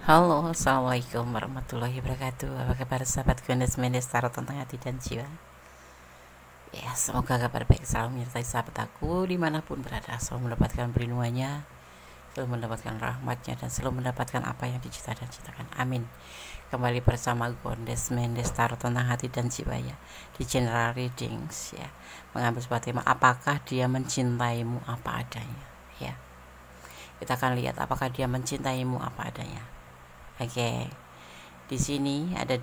Halo, assalamualaikum warahmatullahi wabarakatuh. Apa kabar sahabat Gunas Mendes Tarot tentang hati dan jiwa? Ya, semoga kabar baik selalu menyertai sahabat aku dimanapun berada, selalu mendapatkan perlindungannya, selalu mendapatkan rahmatnya, dan selalu mendapatkan apa yang dicita dan citakan. Amin. Kembali bersama Gunas Mendes Tarot tentang hati dan jiwa ya, di general readings ya, mengambil sebuah tema, apakah dia mencintaimu apa adanya ya. Kita akan lihat apakah dia mencintaimu apa adanya. Oke, di sini ada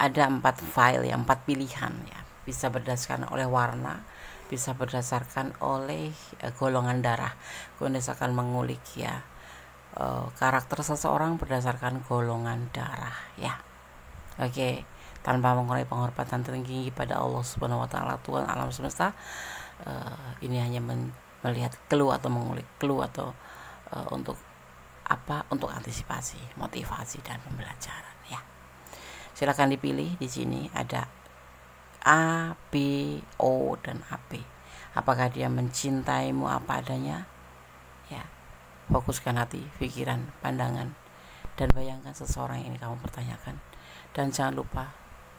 ada 4 file ya, 4 pilihan ya. Bisa berdasarkan oleh warna, bisa berdasarkan oleh golongan darah. Gunes akan mengulik ya karakter seseorang berdasarkan golongan darah ya. Oke, tanpa mengurangi penghormatan tertinggi pada Allah Subhanahu Wa Taala, Tuhan alam semesta. Ini hanya melihat clue atau mengulik clue atau untuk antisipasi, motivasi dan pembelajaran ya. Silakan dipilih. Di sini ada A, B, O dan AB. Apakah dia mencintaimu apa adanya? Ya. Fokuskan hati, pikiran, pandangan dan bayangkan seseorang yang ini kamu pertanyakan. Dan jangan lupa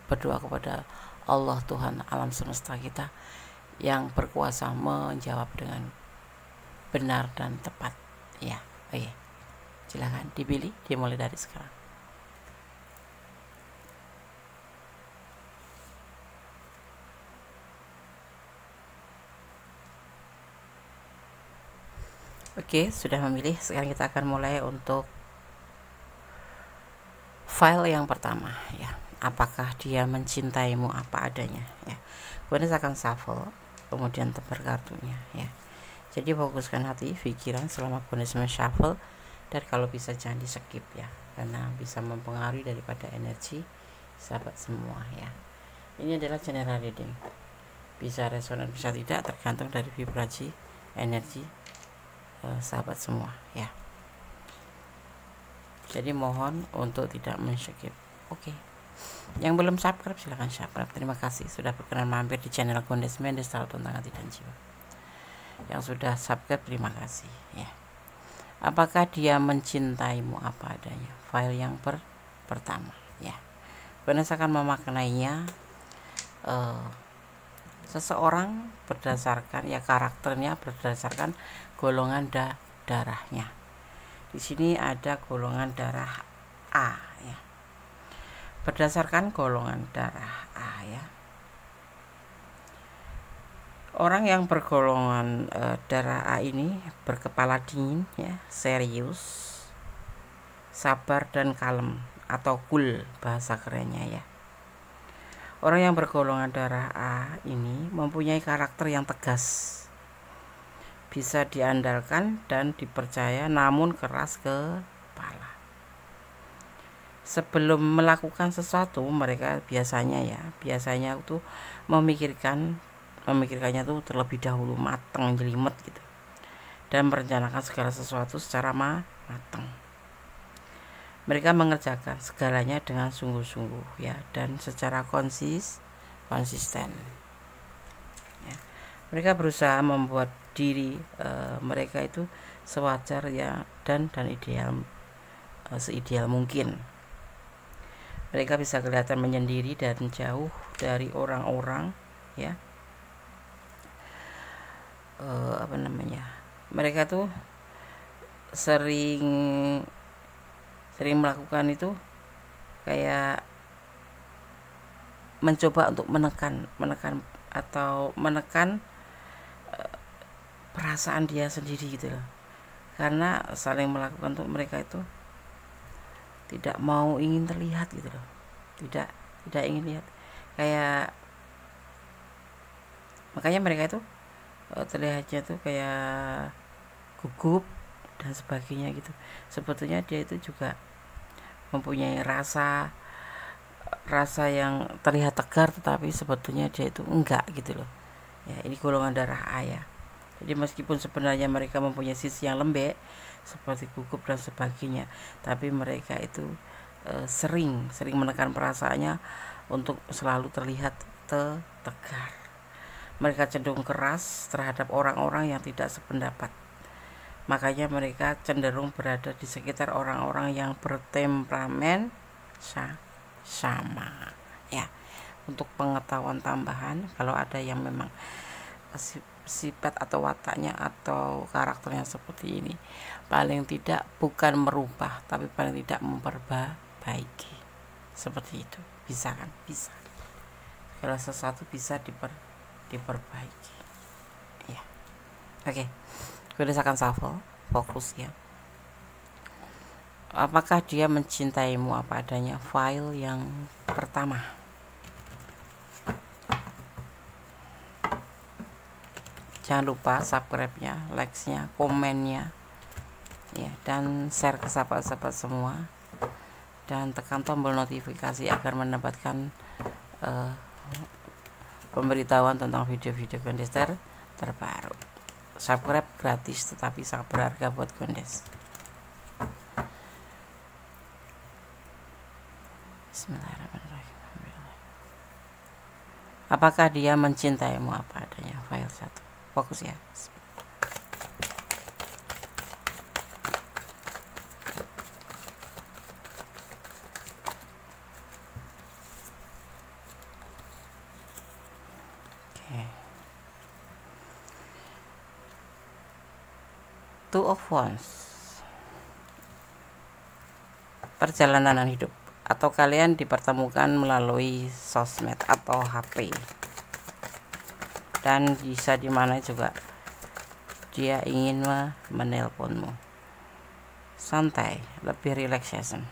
berdoa kepada Allah Tuhan alam semesta kita yang berkuasa menjawab dengan benar dan tepat ya. Oke. Silahkan dipilih, dimulai dari sekarang. Oke, sudah memilih. Sekarang kita akan mulai untuk file yang pertama ya. Apakah dia mencintaimu apa adanya ya. Kemudian akan shuffle, kemudian tebar kartunya ya. Jadi fokuskan hati, pikiran selama Gunes shuffle. Dan kalau bisa jangan di skip ya, karena bisa mempengaruhi daripada energi sahabat semua ya. Ini adalah general reading, bisa resonan bisa tidak, tergantung dari vibrasi energi sahabat semua ya. Jadi mohon untuk tidak men-skip. Oke. Yang belum subscribe silahkan subscribe. Terima kasih sudah berkenan mampir di channel Gunes Mendes Tarot tentang hati dan jiwa. Yang sudah subscribe terima kasih ya. Apakah dia mencintaimu apa adanya? File yang pertama ya. Gunes akan memaknainya seseorang berdasarkan ya karakternya berdasarkan golongan darahnya. Di sini ada golongan darah A ya. Berdasarkan golongan darah A ya. Orang yang bergolongan darah A ini berkepala dingin ya, serius, sabar dan kalem atau cool bahasa kerennya ya. Orang yang bergolongan darah A ini mempunyai karakter yang tegas, bisa diandalkan dan dipercaya namun keras kepala. Sebelum melakukan sesuatu mereka biasanya itu memikirkannya tuh terlebih dahulu, matang, jelimet gitu, dan merencanakan segala sesuatu secara matang. Mereka mengerjakan segalanya dengan sungguh-sungguh ya, dan secara konsisten ya. Mereka berusaha membuat diri mereka itu sewajar ya dan ideal, seideal mungkin. Mereka bisa kelihatan menyendiri dan jauh dari orang-orang ya. Mereka tuh sering melakukan itu kayak mencoba untuk menekan atau menekan perasaan dia sendiri gitu loh. Karena saling melakukan tuh mereka itu tidak mau ingin terlihat gitu loh. Tidak ingin lihat. Kayak makanya mereka itu terlihatnya tuh kayak gugup dan sebagainya gitu. Sebetulnya dia itu juga mempunyai rasa yang terlihat tegar, tetapi sebetulnya dia itu enggak gitu loh ya. Ini golongan darah A ya. Jadi meskipun sebenarnya mereka mempunyai sisi yang lembek seperti gugup dan sebagainya, tapi mereka itu sering menekan perasaannya untuk selalu terlihat tegar. Mereka cenderung keras terhadap orang-orang yang tidak sependapat. makanya mereka cenderung berada di sekitar orang-orang yang bertemperamen sama ya. Untuk pengetahuan tambahan, kalau ada yang memang sifat atau wataknya atau karakternya seperti ini, paling tidak bukan merubah tapi paling tidak memperbaiki, seperti itu. Bisa kan? Bisa. Kalau sesuatu bisa diperbaiki ya. Oke, Goddess akan shuffle, fokus ya. Apakah dia mencintaimu apa adanya? File yang pertama. Jangan lupa subscribe-nya, like-nya, komennya ya, dan share ke sahabat-sahabat semua, dan tekan tombol notifikasi agar mendapatkan pemberitahuan tentang video-video Goddess terbaru. Subscribe gratis tetapi sangat berharga buat Goddess. Bismillahirrahmanirrahim. Apakah dia mencintaimu apa adanya? File 1. Fokus ya. Oke. Two of Wands. Perjalanan hidup, atau kalian dipertemukan melalui sosmed atau HP, dan bisa dimana juga dia ingin menelponmu. Santai, lebih relaxation.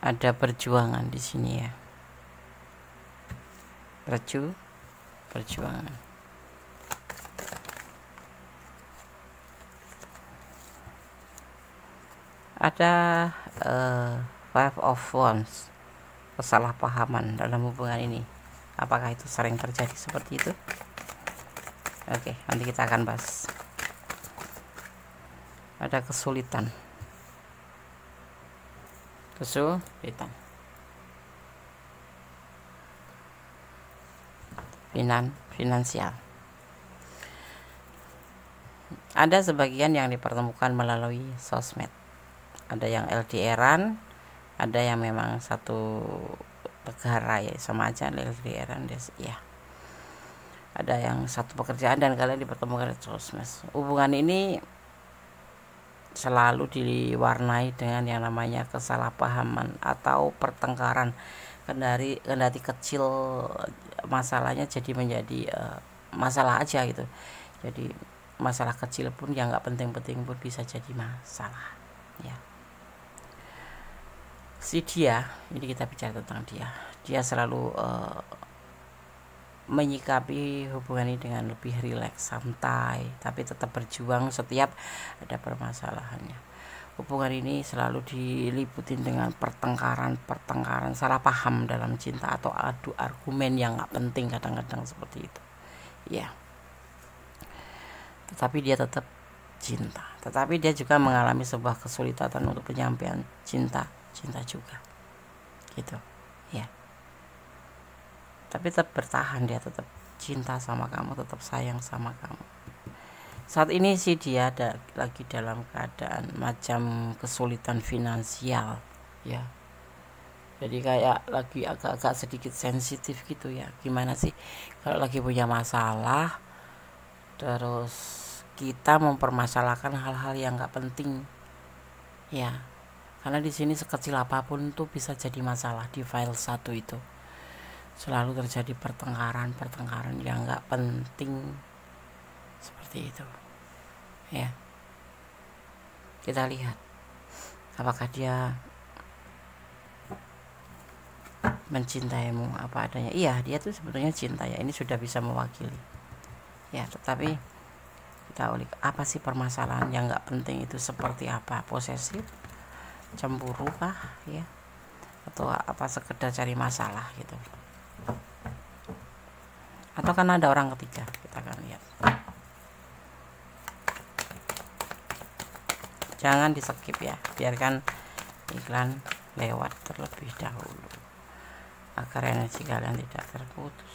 Ada perjuangan di sini ya. Perjuangan. Ada Five of Wands, kesalahpahaman dalam hubungan ini. Apakah itu sering terjadi seperti itu? Oke, nanti kita akan bahas. Ada kesulitan. Finansial. Ada sebagian yang dipertemukan melalui sosmed. Ada yang LDR-an, ada yang memang satu negara ya, sama aja LDR-an ya. Ada yang satu pekerjaan dan kalian dipertemukan di sosmed. Hubungan ini selalu diwarnai dengan yang namanya kesalahpahaman atau pertengkaran. Kendati kecil masalahnya jadi menjadi masalah aja gitu. Jadi masalah kecil pun yang nggak penting-penting pun bisa jadi masalah ya. Si dia, ini kita bicara tentang dia selalu menyikapi hubungan ini dengan lebih rileks, santai, tapi tetap berjuang setiap ada permasalahannya. Hubungan ini selalu diliputin dengan pertengkaran, salah paham dalam cinta, atau adu argumen yang nggak penting kadang-kadang seperti itu ya. Tetapi dia tetap cinta, tetapi dia juga mengalami sebuah kesulitan untuk penyampaian cinta juga gitu ya. Tapi tetap bertahan, dia tetap cinta sama kamu, tetap sayang sama kamu. Saat ini sih dia lagi dalam keadaan macam kesulitan finansial ya. Jadi kayak lagi agak-agak sedikit sensitif gitu ya. Gimana sih kalau lagi punya masalah terus kita mempermasalahkan hal-hal yang nggak penting ya. Karena di sini sekecil apapun tuh bisa jadi masalah. Di file 1 itu selalu terjadi pertengkaran yang nggak penting seperti itu ya. Kita lihat apakah dia mencintaimu apa adanya. Iya, dia tuh sebetulnya cinta ya. Ini sudah bisa mewakili ya. Tetapi kita ulik, apa sih permasalahan yang nggak penting itu? Seperti apa? Posesif, cemburu kah ya, atau apa sekedar cari masalah gitu, atau karena ada orang ketiga? Kita akan lihat. Jangan di skip ya, biarkan iklan lewat terlebih dahulu. agar energi kalian tidak terputus.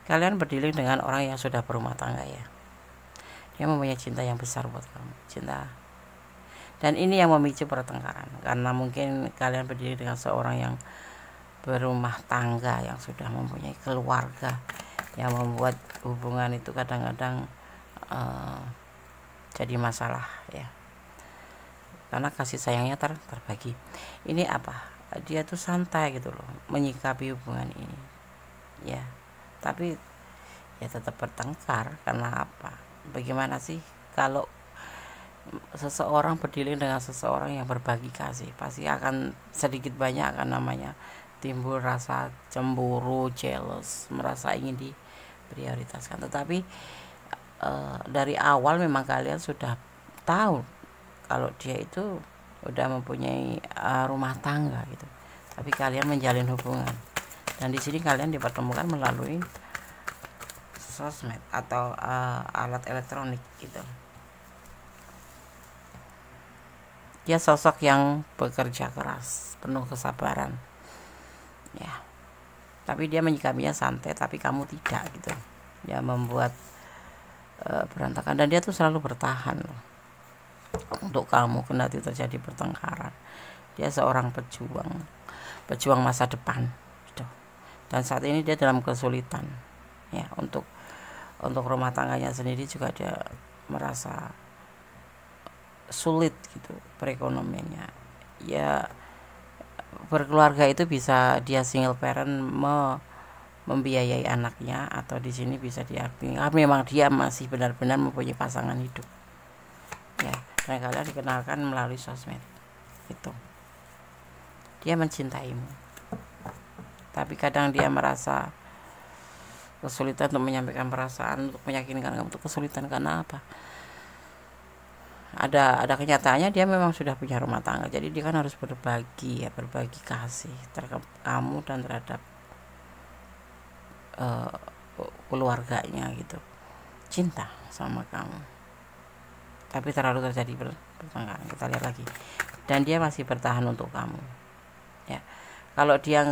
Kalian berdealing dengan orang yang sudah berumah tangga ya. Dia mempunyai cinta yang besar buat kamu, cinta. Dan ini yang memicu pertengkaran, karena mungkin kalian berdiri dengan seorang yang berumah tangga, yang sudah mempunyai keluarga, yang membuat hubungan itu kadang-kadang jadi masalah ya, karena kasih sayangnya terbagi. Ini apa? Dia tuh santai gitu loh menyikapi hubungan ini ya, tapi ya tetap bertengkar. Karena apa? Bagaimana sih kalau seseorang berdealing dengan seseorang yang berbagi kasih, pasti akan sedikit banyak akan namanya timbul rasa cemburu, jealous, merasa ingin diprioritaskan. Tetapi dari awal memang kalian sudah tahu kalau dia itu udah mempunyai rumah tangga gitu, tapi kalian menjalin hubungan. Dan di sini kalian dipertemukan melalui sosmed atau alat elektronik gitu. Dia sosok yang bekerja keras, penuh kesabaran ya, tapi dia menyikapinya santai, tapi kamu tidak gitu ya, membuat berantakan. Dan dia tuh selalu bertahan loh untuk kamu kendati terjadi pertengkaran. Dia seorang pejuang masa depan gitu. Dan saat ini dia dalam kesulitan ya, untuk rumah tangganya sendiri juga dia merasa sulit gitu perekonomiannya ya. Berkeluarga itu bisa dia single parent membiayai anaknya, atau di sini bisa diakui memang dia masih benar-benar mempunyai pasangan hidup ya. Dan kalian dikenalkan melalui sosmed itu. Dia mencintaimu, tapi kadang dia merasa kesulitan untuk menyampaikan perasaan, untuk meyakinkan kamu, untuk kesulitan. Karena apa? Ada kenyataannya dia memang sudah punya rumah tangga, jadi dia kan harus berbagi ya, berbagi kasih terhadap kamu dan terhadap keluarganya gitu, cinta sama kamu, tapi terlalu terjadi pertengkaran. Kita lihat lagi, dan dia masih bertahan untuk kamu ya. Kalau dia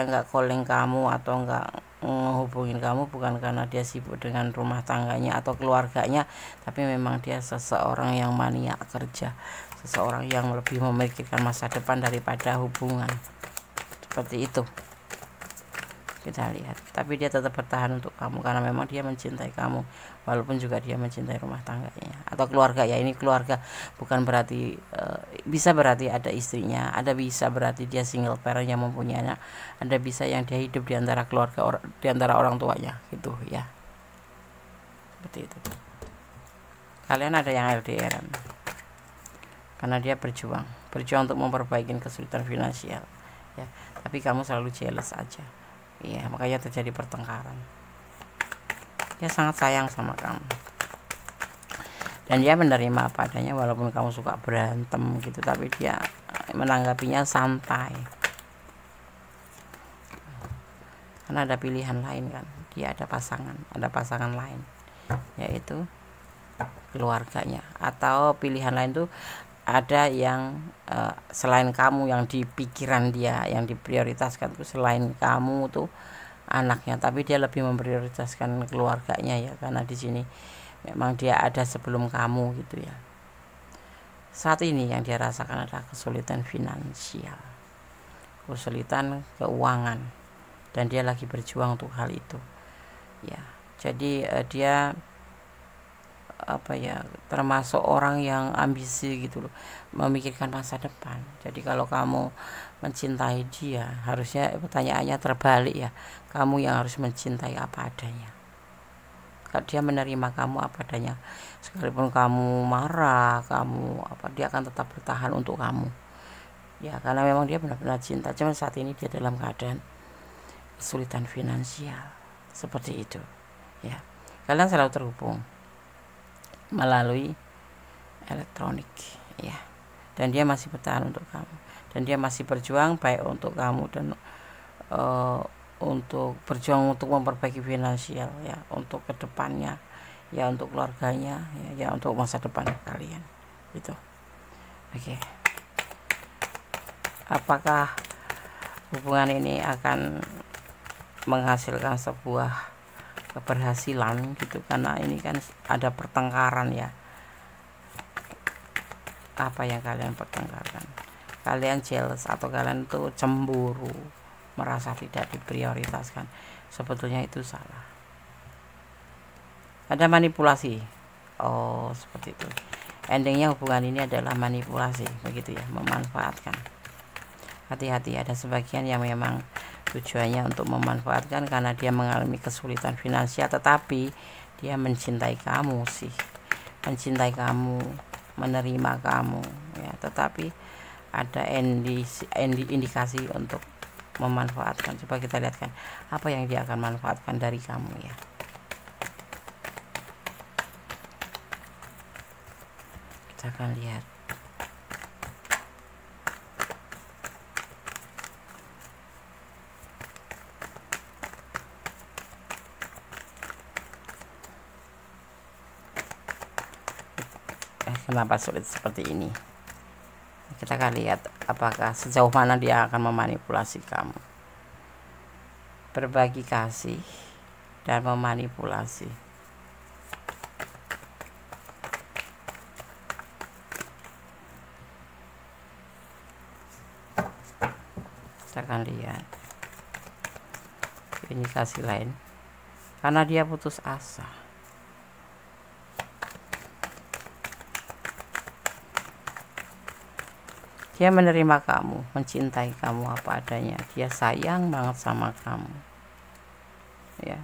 nggak calling kamu atau nggak menghubungin kamu, bukan karena dia sibuk dengan rumah tangganya atau keluarganya, tapi memang dia seseorang yang maniak kerja, seseorang yang lebih memikirkan masa depan daripada hubungan, seperti itu kita lihat. Tapi dia tetap bertahan untuk kamu karena memang dia mencintai kamu, walaupun juga dia mencintai rumah tangganya atau keluarga ya. Ini keluarga bukan berarti bisa berarti ada istrinya, ada bisa berarti dia single parent yang mempunyai anak, ada bisa yang dia hidup di antara keluarga, di antara orang tuanya gitu ya, seperti itu. Kalian ada yang LDR karena dia berjuang untuk memperbaiki kesulitan finansial ya, tapi kamu selalu jealous aja. Iya, makanya terjadi pertengkaran. Dia sangat sayang sama kamu, dan dia menerima apa adanya, walaupun kamu suka berantem gitu, tapi dia menanggapinya santai. Karena ada pilihan lain kan, dia ada pasangan lain, yaitu keluarganya. Atau pilihan lain tuh ada yang selain kamu, yang di pikiran dia yang diprioritaskan tuh selain kamu tuh anaknya, tapi dia lebih memprioritaskan keluarganya ya, karena di sini memang dia ada sebelum kamu gitu ya. Saat ini yang dia rasakan adalah kesulitan finansial, kesulitan keuangan, dan dia lagi berjuang untuk hal itu ya. Jadi dia termasuk orang yang ambisi gitu loh, memikirkan masa depan. Jadi kalau kamu mencintai dia, harusnya pertanyaannya terbalik ya, kamu yang harus mencintai apa adanya. Kalau dia menerima kamu apa adanya, sekalipun kamu marah, dia akan tetap bertahan untuk kamu ya, karena memang dia benar-benar cinta. Cuma saat ini dia dalam keadaan kesulitan finansial seperti itu ya. Kalian selalu terhubung melalui elektronik ya, dan dia masih bertahan untuk kamu, dan dia masih berjuang baik untuk kamu dan untuk berjuang untuk memperbaiki finansial ya, untuk kedepannya ya, untuk keluarganya ya, untuk masa depan kalian gitu. Oke, apakah hubungan ini akan menghasilkan sebuah keberhasilan gitu, karena ini kan ada pertengkaran ya. Apa yang kalian pertengkarkan? Kalian jealous atau kalian tuh cemburu, merasa tidak diprioritaskan. Sebetulnya itu salah. Ada manipulasi. Oh, seperti itu. Endingnya hubungan ini adalah manipulasi, begitu ya, memanfaatkan. Hati-hati, ada sebagian yang memang tujuannya untuk memanfaatkan karena dia mengalami kesulitan finansial, tetapi dia mencintai kamu sih, mencintai kamu, menerima kamu ya, tetapi ada indikasi untuk memanfaatkan. Coba kita lihat kan apa yang dia akan manfaatkan dari kamu ya. Kita akan lihat. Kenapa sulit seperti ini? Kita akan lihat apakah sejauh mana dia akan memanipulasi kamu. Berbagi kasih dan memanipulasi. Kita akan lihat indikasi lain, karena dia putus asa. Dia menerima kamu, mencintai kamu apa adanya. Dia sayang banget sama kamu ya.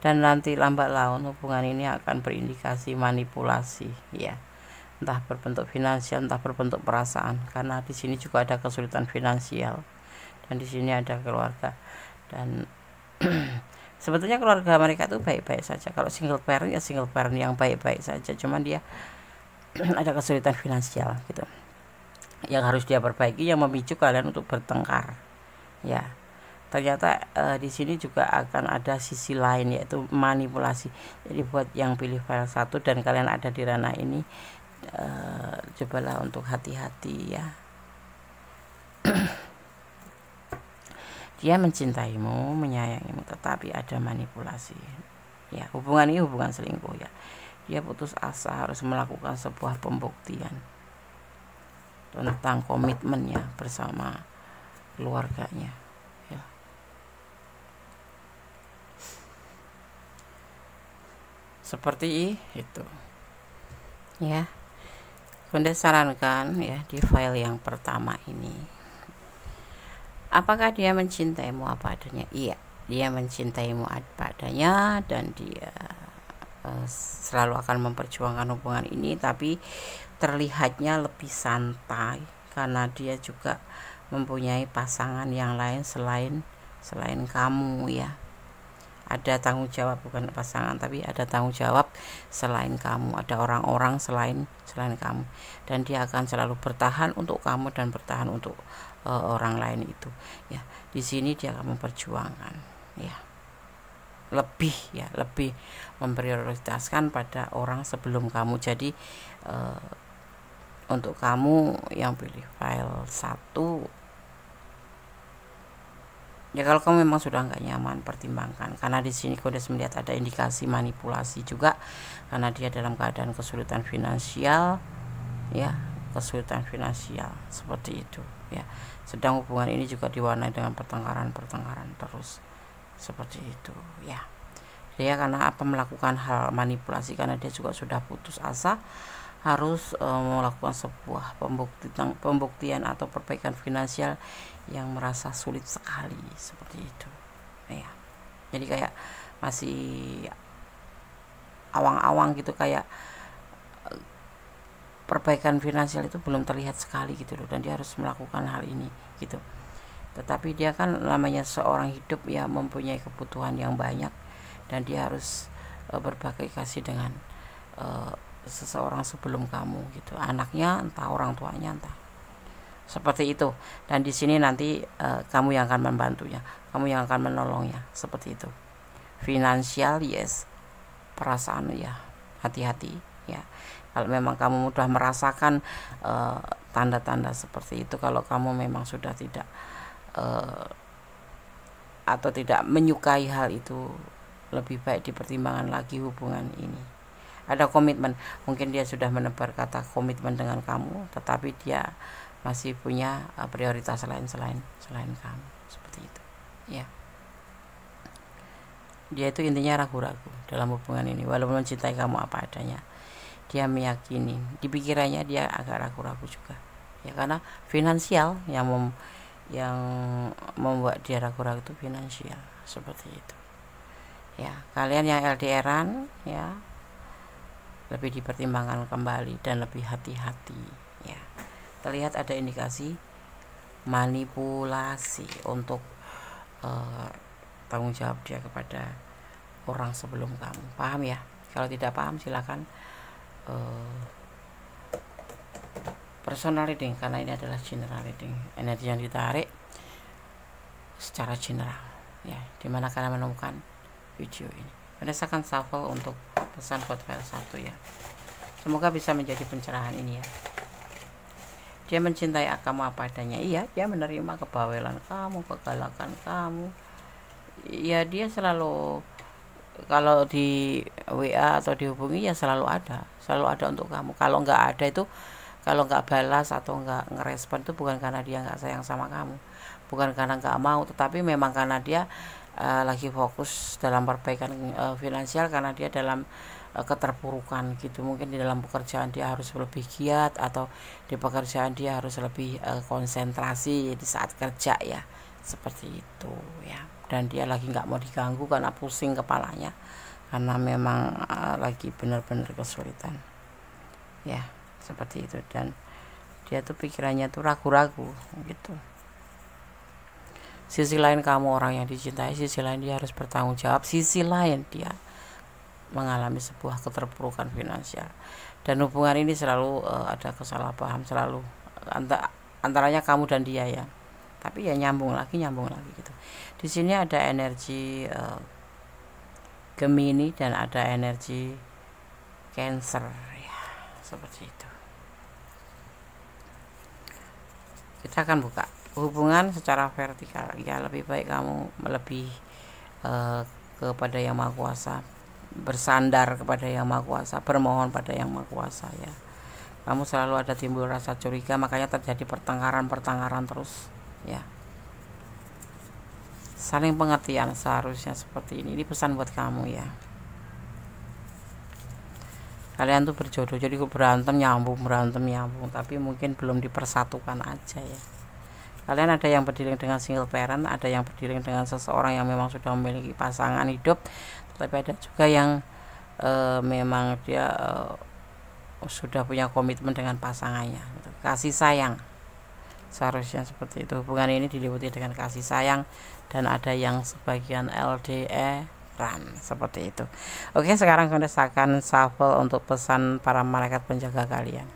Dan nanti lambat laun hubungan ini akan berindikasi manipulasi ya. Entah berbentuk finansial, entah berbentuk perasaan, karena di sini juga ada kesulitan finansial dan di sini ada keluarga. Dan sebetulnya keluarga mereka tuh baik-baik saja. Kalau single parent ya single parent yang baik-baik saja, cuman dia ada kesulitan finansial gitu yang harus dia perbaiki, yang memicu kalian untuk bertengkar ya. Ternyata di sini juga akan ada sisi lain, yaitu manipulasi. Jadi buat yang pilih file 1 dan kalian ada di ranah ini, cobalah untuk hati-hati ya. Dia mencintaimu, menyayangimu, tetapi ada manipulasi ya. Hubungan ini hubungan selingkuh ya. Dia putus asa, harus melakukan sebuah pembuktian tentang komitmennya bersama keluarganya ya. Seperti itu ya. Bunda sarankan ya di file yang pertama ini, apakah dia mencintaimu apa adanya? Iya, dia mencintaimu apa adanya, dan dia selalu akan memperjuangkan hubungan ini, tapi terlihatnya lebih santai karena dia juga mempunyai pasangan yang lain selain kamu ya. Ada tanggung jawab, bukan pasangan tapi ada tanggung jawab selain kamu, ada orang-orang selain kamu, dan dia akan selalu bertahan untuk kamu dan bertahan untuk orang lain itu ya. Di sini dia akan memperjuangkan ya, lebih memprioritaskan pada orang sebelum kamu. Jadi untuk kamu yang pilih file 1 ya, kalau kamu memang sudah nggak nyaman, pertimbangkan, karena di sini kau sudah melihat ada indikasi manipulasi juga, karena dia dalam keadaan kesulitan finansial ya, kesulitan finansial seperti itu ya. Sedang hubungan ini juga diwarnai dengan pertengkaran terus seperti itu ya. Dia karena apa melakukan hal manipulasi, karena dia juga sudah putus asa, harus melakukan sebuah pembuktian atau perbaikan finansial yang merasa sulit sekali seperti itu ya. Jadi kayak masih awang-awang gitu, kayak perbaikan finansial itu belum terlihat sekali gitu loh, dan dia harus melakukan hal ini gitu. Tetapi dia kan namanya seorang hidup ya, mempunyai kebutuhan yang banyak, dan dia harus berbagi kasih dengan seseorang sebelum kamu gitu, anaknya, entah orang tuanya, entah seperti itu. Dan di sini nanti kamu yang akan membantunya, kamu yang akan menolongnya seperti itu. Finansial yes, perasaan ya hati-hati ya. Kalau memang kamu mudah merasakan tanda-tanda seperti itu. Kalau kamu memang sudah tidak atau tidak menyukai hal itu, lebih baik dipertimbangkan lagi hubungan ini. Ada komitmen, mungkin dia sudah menebar kata komitmen dengan kamu, tetapi dia masih punya prioritas selain kamu, seperti itu ya. Dia itu intinya ragu-ragu dalam hubungan ini, walaupun mencintai kamu apa adanya. Dia meyakini, di pikirannya dia agak ragu-ragu juga ya, karena finansial yang membuat dia ragu-ragu itu finansial, seperti itu ya. Kalian yang LDRan ya, lebih dipertimbangkan kembali dan lebih hati-hati ya. Terlihat ada indikasi manipulasi untuk tanggung jawab dia kepada orang sebelum kamu. Paham ya? Kalau tidak paham silakan personal reading, karena ini adalah general reading. Energi yang ditarik secara general ya, dimana kalian menemukan video ini. Berdasarkan shuffle untuk pesan buat file 1 ya. Semoga bisa menjadi pencerahan ini ya. Dia mencintai kamu apa adanya. Iya, dia menerima kebawelan kamu, kegalakan kamu. Ya, dia selalu, kalau di WA atau dihubungi ya selalu ada untuk kamu. Kalau nggak ada itu, kalau nggak balas atau nggak ngerespon itu bukan karena dia nggak sayang sama kamu, bukan karena nggak mau, tetapi memang karena dia lagi fokus dalam perbaikan finansial, karena dia dalam keterpurukan gitu. Mungkin di dalam pekerjaan dia harus lebih giat, atau di pekerjaan dia harus lebih konsentrasi di saat kerja ya, seperti itu ya. Dan dia lagi nggak mau diganggu karena pusing kepalanya, karena memang lagi benar-benar kesulitan ya, seperti itu. Dan dia tuh pikirannya tuh ragu-ragu gitu. Sisi lain kamu orang yang dicintai, sisi lain dia harus bertanggung jawab, sisi lain dia mengalami sebuah keterpurukan finansial. Dan hubungan ini selalu ada kesalahpaham, selalu antaranya kamu dan dia ya. Tapi ya nyambung lagi gitu. Di sini ada energi Gemini dan ada energi Cancer ya, seperti itu. Kita akan buka hubungan secara vertikal ya. Lebih baik kamu lebih kepada Yang Maha Kuasa, bersandar kepada Yang Maha Kuasa, bermohon pada Yang Maha Kuasa ya. Kamu selalu ada timbul rasa curiga, makanya terjadi pertengkaran terus ya. Saling pengertian seharusnya seperti ini. Ini pesan buat kamu ya. Kalian tuh berjodoh, jadi berantem nyambung, tapi mungkin belum dipersatukan aja ya. Kalian ada yang berdiri dengan single parent, ada yang berdiri dengan seseorang yang memang sudah memiliki pasangan hidup, tapi ada juga yang memang dia sudah punya komitmen dengan pasangannya gitu. Kasih sayang seharusnya seperti itu. Hubungan ini diliputi dengan kasih sayang, dan ada yang sebagian LDRan seperti itu. Oke, sekarang kita akan shuffle untuk pesan para malaikat penjaga kalian.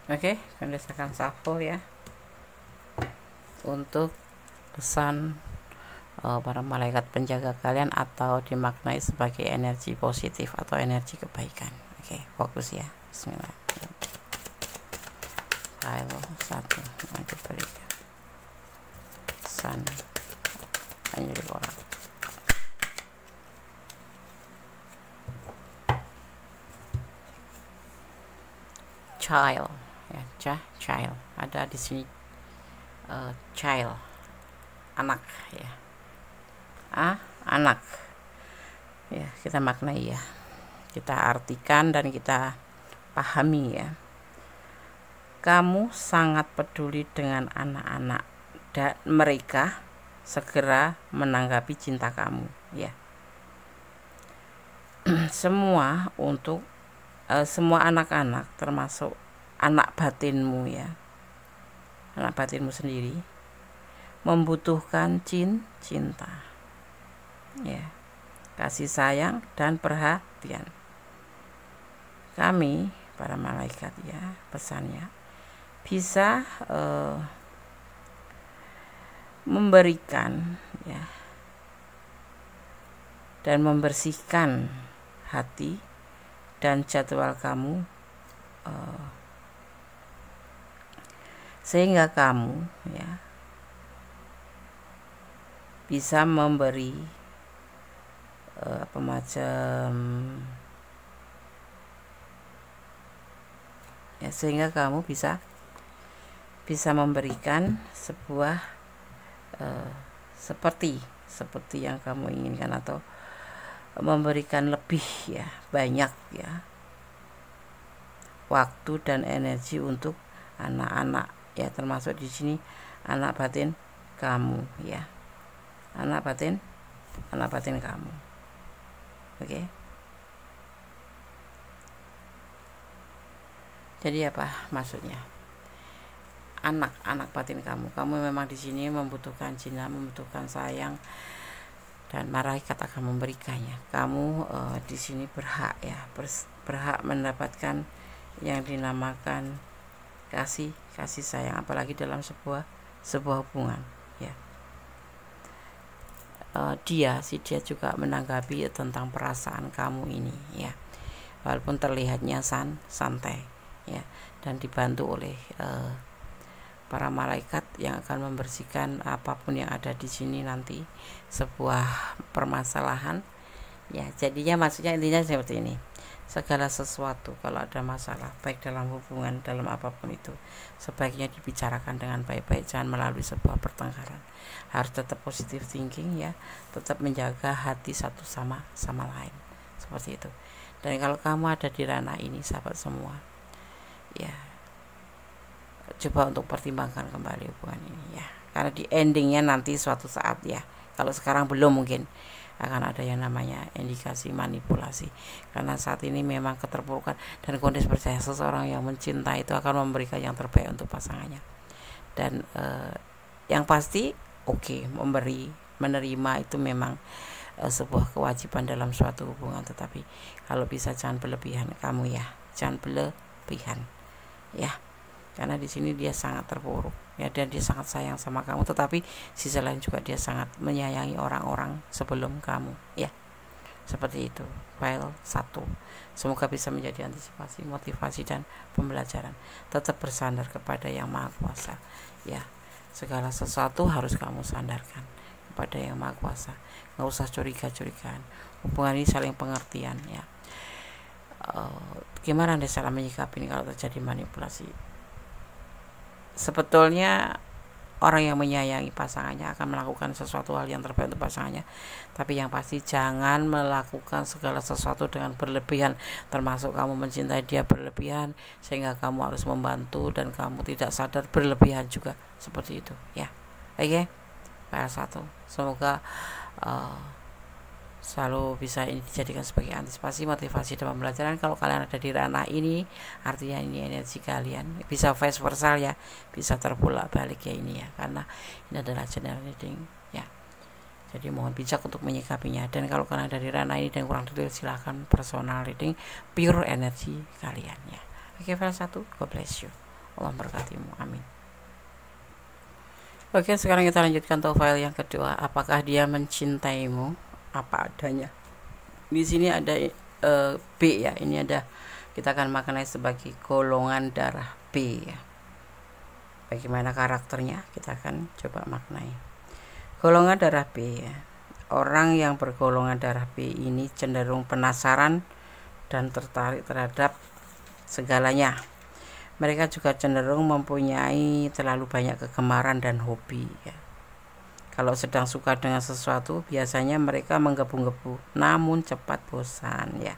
Oke, kita akan shuffle ya untuk pesan para malaikat penjaga kalian, atau dimaknai sebagai energi positif atau energi kebaikan. Oke, fokus ya. Bismillah. File 1 nanti berikan pesan hanya di orang. Child ya, child ada di sini. Child, anak ya, anak ya, kita maknai ya, kita artikan dan kita pahami ya. Kamu sangat peduli dengan anak-anak, dan mereka segera menanggapi cinta kamu ya. Semua untuk semua anak-anak, termasuk anak batinmu ya, anak batinmu sendiri, membutuhkan cinta ya, kasih sayang dan perhatian. Kami para malaikat ya, pesannya bisa memberikan ya dan membersihkan hati dan jadwal kamu sehingga kamu ya bisa memberi apa macam ya, sehingga kamu bisa memberikan sebuah seperti yang kamu inginkan, atau memberikan lebih ya, banyak ya, waktu dan energi untuk anak-anak ya, termasuk di sini anak batin kamu ya, anak batin kamu. Oke. Jadi apa maksudnya? Anak batin kamu memang di sini membutuhkan cinta, membutuhkan sayang, dan malaikat akan memberikannya. Kamu di sini berhak ya, berhak mendapatkan yang dinamakan kasih sayang, apalagi dalam sebuah hubungan ya. Dia juga menanggapi tentang perasaan kamu ini ya, walaupun terlihatnya santai ya, dan dibantu oleh para malaikat yang akan membersihkan apapun yang ada di sini nanti, sebuah permasalahan ya. Jadinya maksudnya intinya seperti ini, segala sesuatu kalau ada masalah baik dalam hubungan, dalam apapun itu, sebaiknya dibicarakan dengan baik-baik, jangan melalui sebuah pertengkaran. Harus tetap positive thinking ya, tetap menjaga hati satu sama lain, seperti itu. Dan kalau kamu ada di ranah ini sahabat semua ya, coba untuk pertimbangkan kembali hubungan ini ya, karena di endingnya nanti suatu saat ya, kalau sekarang belum, mungkin akan ada yang namanya indikasi manipulasi, karena saat ini memang keterpurukan. Dan kondisi percaya, seseorang yang mencintai itu akan memberikan yang terbaik untuk pasangannya, dan yang pasti menerima itu memang sebuah kewajiban dalam suatu hubungan, tetapi kalau bisa jangan berlebihan kamu ya, jangan berlebihan ya, karena di sini dia sangat terpuruk ya, dan dia sangat sayang sama kamu, tetapi sisi lain juga dia sangat menyayangi orang-orang sebelum kamu ya, seperti itu. File 1 semoga bisa menjadi antisipasi, motivasi, dan pembelajaran. Tetap bersandar kepada Yang Maha Kuasa ya, segala sesuatu harus kamu sandarkan kepada Yang Maha Kuasa, nggak usah curiga-curigaan. Hubungan ini saling pengertian ya. Gimana Anda salah menyikapi kalau terjadi manipulasi? Sebetulnya orang yang menyayangi pasangannya akan melakukan sesuatu hal yang terbaik untuk pasangannya, tapi yang pasti jangan melakukan segala sesuatu dengan berlebihan, termasuk kamu mencintai dia berlebihan sehingga kamu harus membantu dan kamu tidak sadar berlebihan juga, seperti itu ya. Oke, PR1 semoga selalu bisa ini dijadikan sebagai antisipasi, motivasi, dan pembelajaran. Kalau kalian ada di ranah ini, artinya ini energi kalian bisa vice versa ya, bisa terbolak balik ya ini ya, karena ini adalah general reading ya, jadi mohon bijak untuk menyikapinya. Dan kalau kalian ada di ranah ini dan kurang detail, silahkan personal reading pure energi kalian ya. Oke, file 1, God bless you, Allah berkatimu, amin. Oke, sekarang kita lanjutkan untuk file yang kedua. Apakah dia mencintaimu apa adanya? Di sini ada B ya, ini ada, kita akan maknai sebagai golongan darah B ya. Bagaimana karakternya kita akan coba maknai. Golongan darah B ya, orang yang bergolongan darah B ini cenderung penasaran dan tertarik terhadap segalanya. Mereka juga cenderung mempunyai terlalu banyak kegemaran dan hobi ya. Kalau sedang suka dengan sesuatu, biasanya mereka menggebu-gebu, namun cepat bosan ya.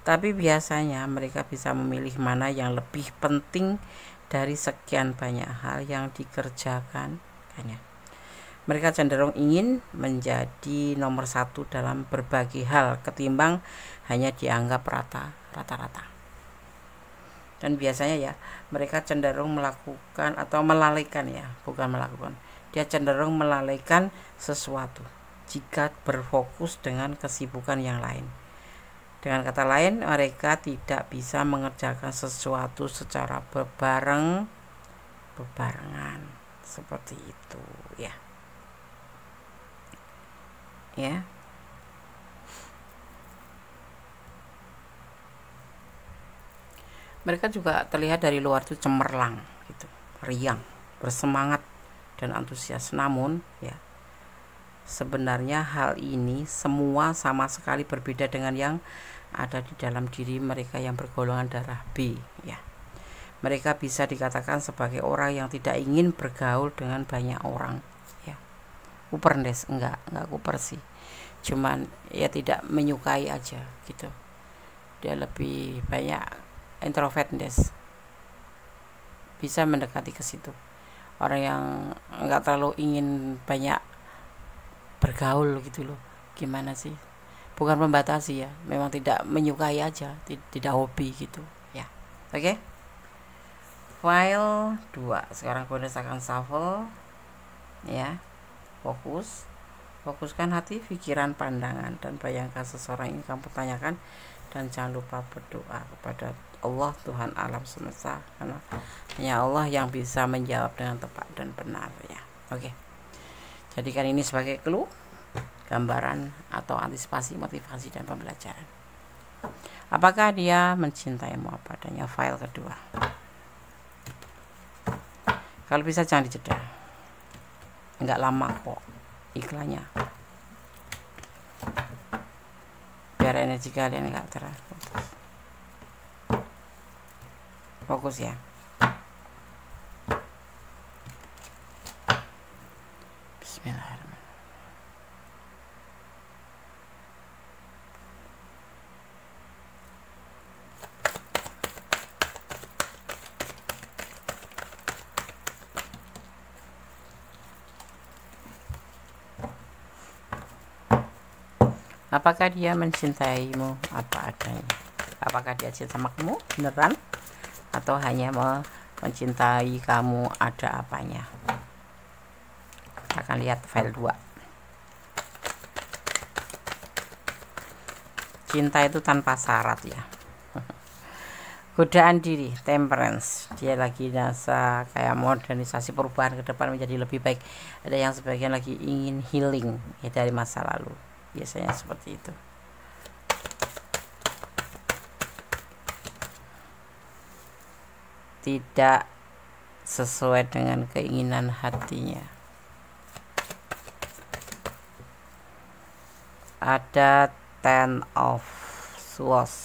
Tapi biasanya mereka bisa memilih mana yang lebih penting dari sekian banyak hal yang dikerjakan. Mereka cenderung ingin menjadi nomor 1 dalam berbagai hal ketimbang hanya dianggap rata-rata. Dan biasanya ya, mereka cenderung melakukan atau melalaikan ya, bukan melakukan. Dia cenderung melalaikan sesuatu jika berfokus dengan kesibukan yang lain. Dengan kata lain, mereka tidak bisa mengerjakan sesuatu secara bebarengan, seperti itu ya. Ya. Mereka juga terlihat dari luar itu cemerlang gitu. riang, bersemangat dan antusias. Namun ya, sebenarnya hal ini semua sama sekali berbeda dengan yang ada di dalam diri mereka yang bergolongan darah B ya. Mereka bisa dikatakan sebagai orang yang tidak ingin bergaul dengan banyak orang ya. Kuperdes, enggak kuper sih, cuman ya tidak menyukai aja gitu. Dia lebih banyak introvert des, bisa mendekati ke situ. Orang yang enggak terlalu ingin banyak bergaul gitu loh. Gimana sih, bukan membatasi ya, memang tidak menyukai aja, tidak hobi gitu ya. Oke. File 2. Sekarang Gondes akan shuffle ya. Fokuskan hati, pikiran, pandangan, dan bayangkan seseorang yang kamu tanyakan, dan jangan lupa berdoa kepada Allah, Tuhan alam semesta, karena hanya Allah yang bisa menjawab dengan tepat dan benar ya. Oke. Jadikan ini sebagai clue, gambaran atau antisipasi, motivasi, dan pembelajaran. Apakah dia mencintaimu apa adanya? File kedua. Kalau bisa jangan dijeda, nggak lama kok iklannya, biar energi kalian nggak terputus. Fokus ya. Bismillahirrahmanirrahim. Apakah dia mencintaimu apa adanya? Apakah dia cinta sama kamu beneran, atau hanya mencintai kamu ada apanya? Kita akan lihat file 2. Cinta itu tanpa syarat ya. Godaan diri, temperance. Dia lagi nasa kayak modernisasi, perubahan ke depan menjadi lebih baik. Ada yang sebagian lagi ingin healing ya dari masa lalu. Biasanya seperti itu. Tidak sesuai dengan keinginan hatinya. Ada 10 of Swords,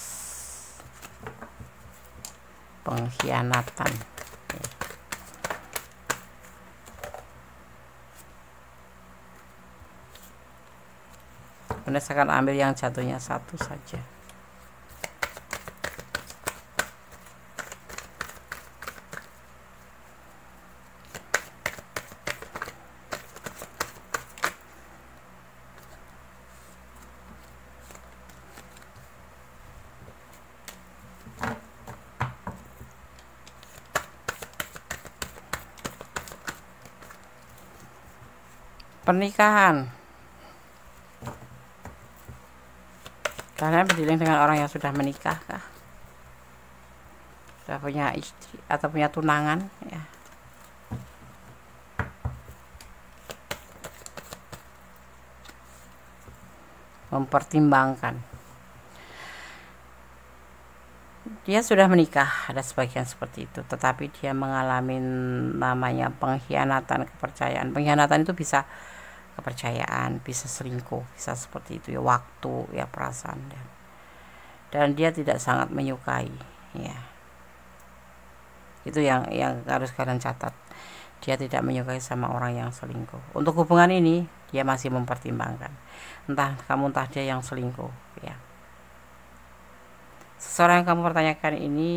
pengkhianatan. Kemudian saya akan ambil yang jatuhnya satu saja. Pernikahan. Kalian berdialog dengan orang yang sudah menikah kah? Sudah punya istri atau punya tunangan ya. Mempertimbangkan. Dia sudah menikah, ada sebagian seperti itu, tetapi dia mengalami namanya pengkhianatan kepercayaan. Pengkhianatan itu bisa kepercayaan, bisa selingkuh, bisa seperti itu ya, waktu ya, perasaan, dan dia tidak sangat menyukai ya. Itu yang harus kalian catat. Dia tidak menyukai sama orang yang selingkuh. Untuk hubungan ini dia masih mempertimbangkan, entah kamu entah dia yang selingkuh ya. Seseorang yang kamu pertanyakan ini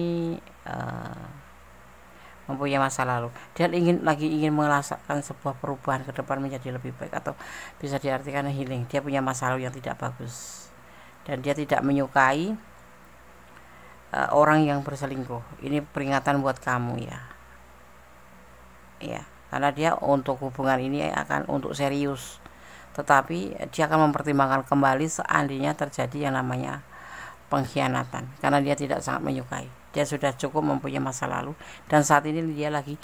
mempunyai masa lalu. Dia ingin merasakan sebuah perubahan ke depan menjadi lebih baik, atau bisa diartikan healing. Dia punya masa lalu yang tidak bagus, dan dia tidak menyukai orang yang berselingkuh. Ini peringatan buat kamu ya. Ya, karena dia untuk hubungan ini akan untuk serius, tetapi dia akan mempertimbangkan kembali seandainya terjadi yang namanya pengkhianatan, karena dia tidak sangat menyukai. Dia sudah cukup mempunyai masa lalu, dan saat ini dia lagi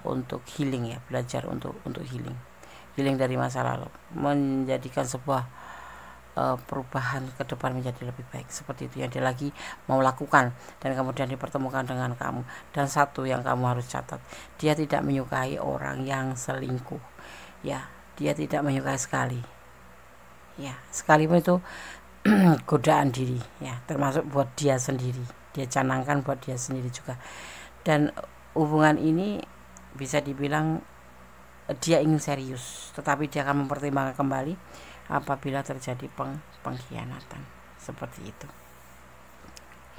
untuk healing ya, belajar untuk healing dari masa lalu, menjadikan sebuah perubahan ke depan menjadi lebih baik, seperti itu yang dia lagi mau lakukan, dan kemudian dipertemukan dengan kamu. Dan satu yang kamu harus catat, dia tidak menyukai orang yang selingkuh, ya, dia tidak menyukai sekali, ya, sekalipun itu godaan diri, ya, termasuk buat dia sendiri, dia canangkan buat dia sendiri juga. Dan hubungan ini bisa dibilang dia ingin serius, tetapi dia akan mempertimbangkan kembali apabila terjadi pengkhianatan, seperti itu,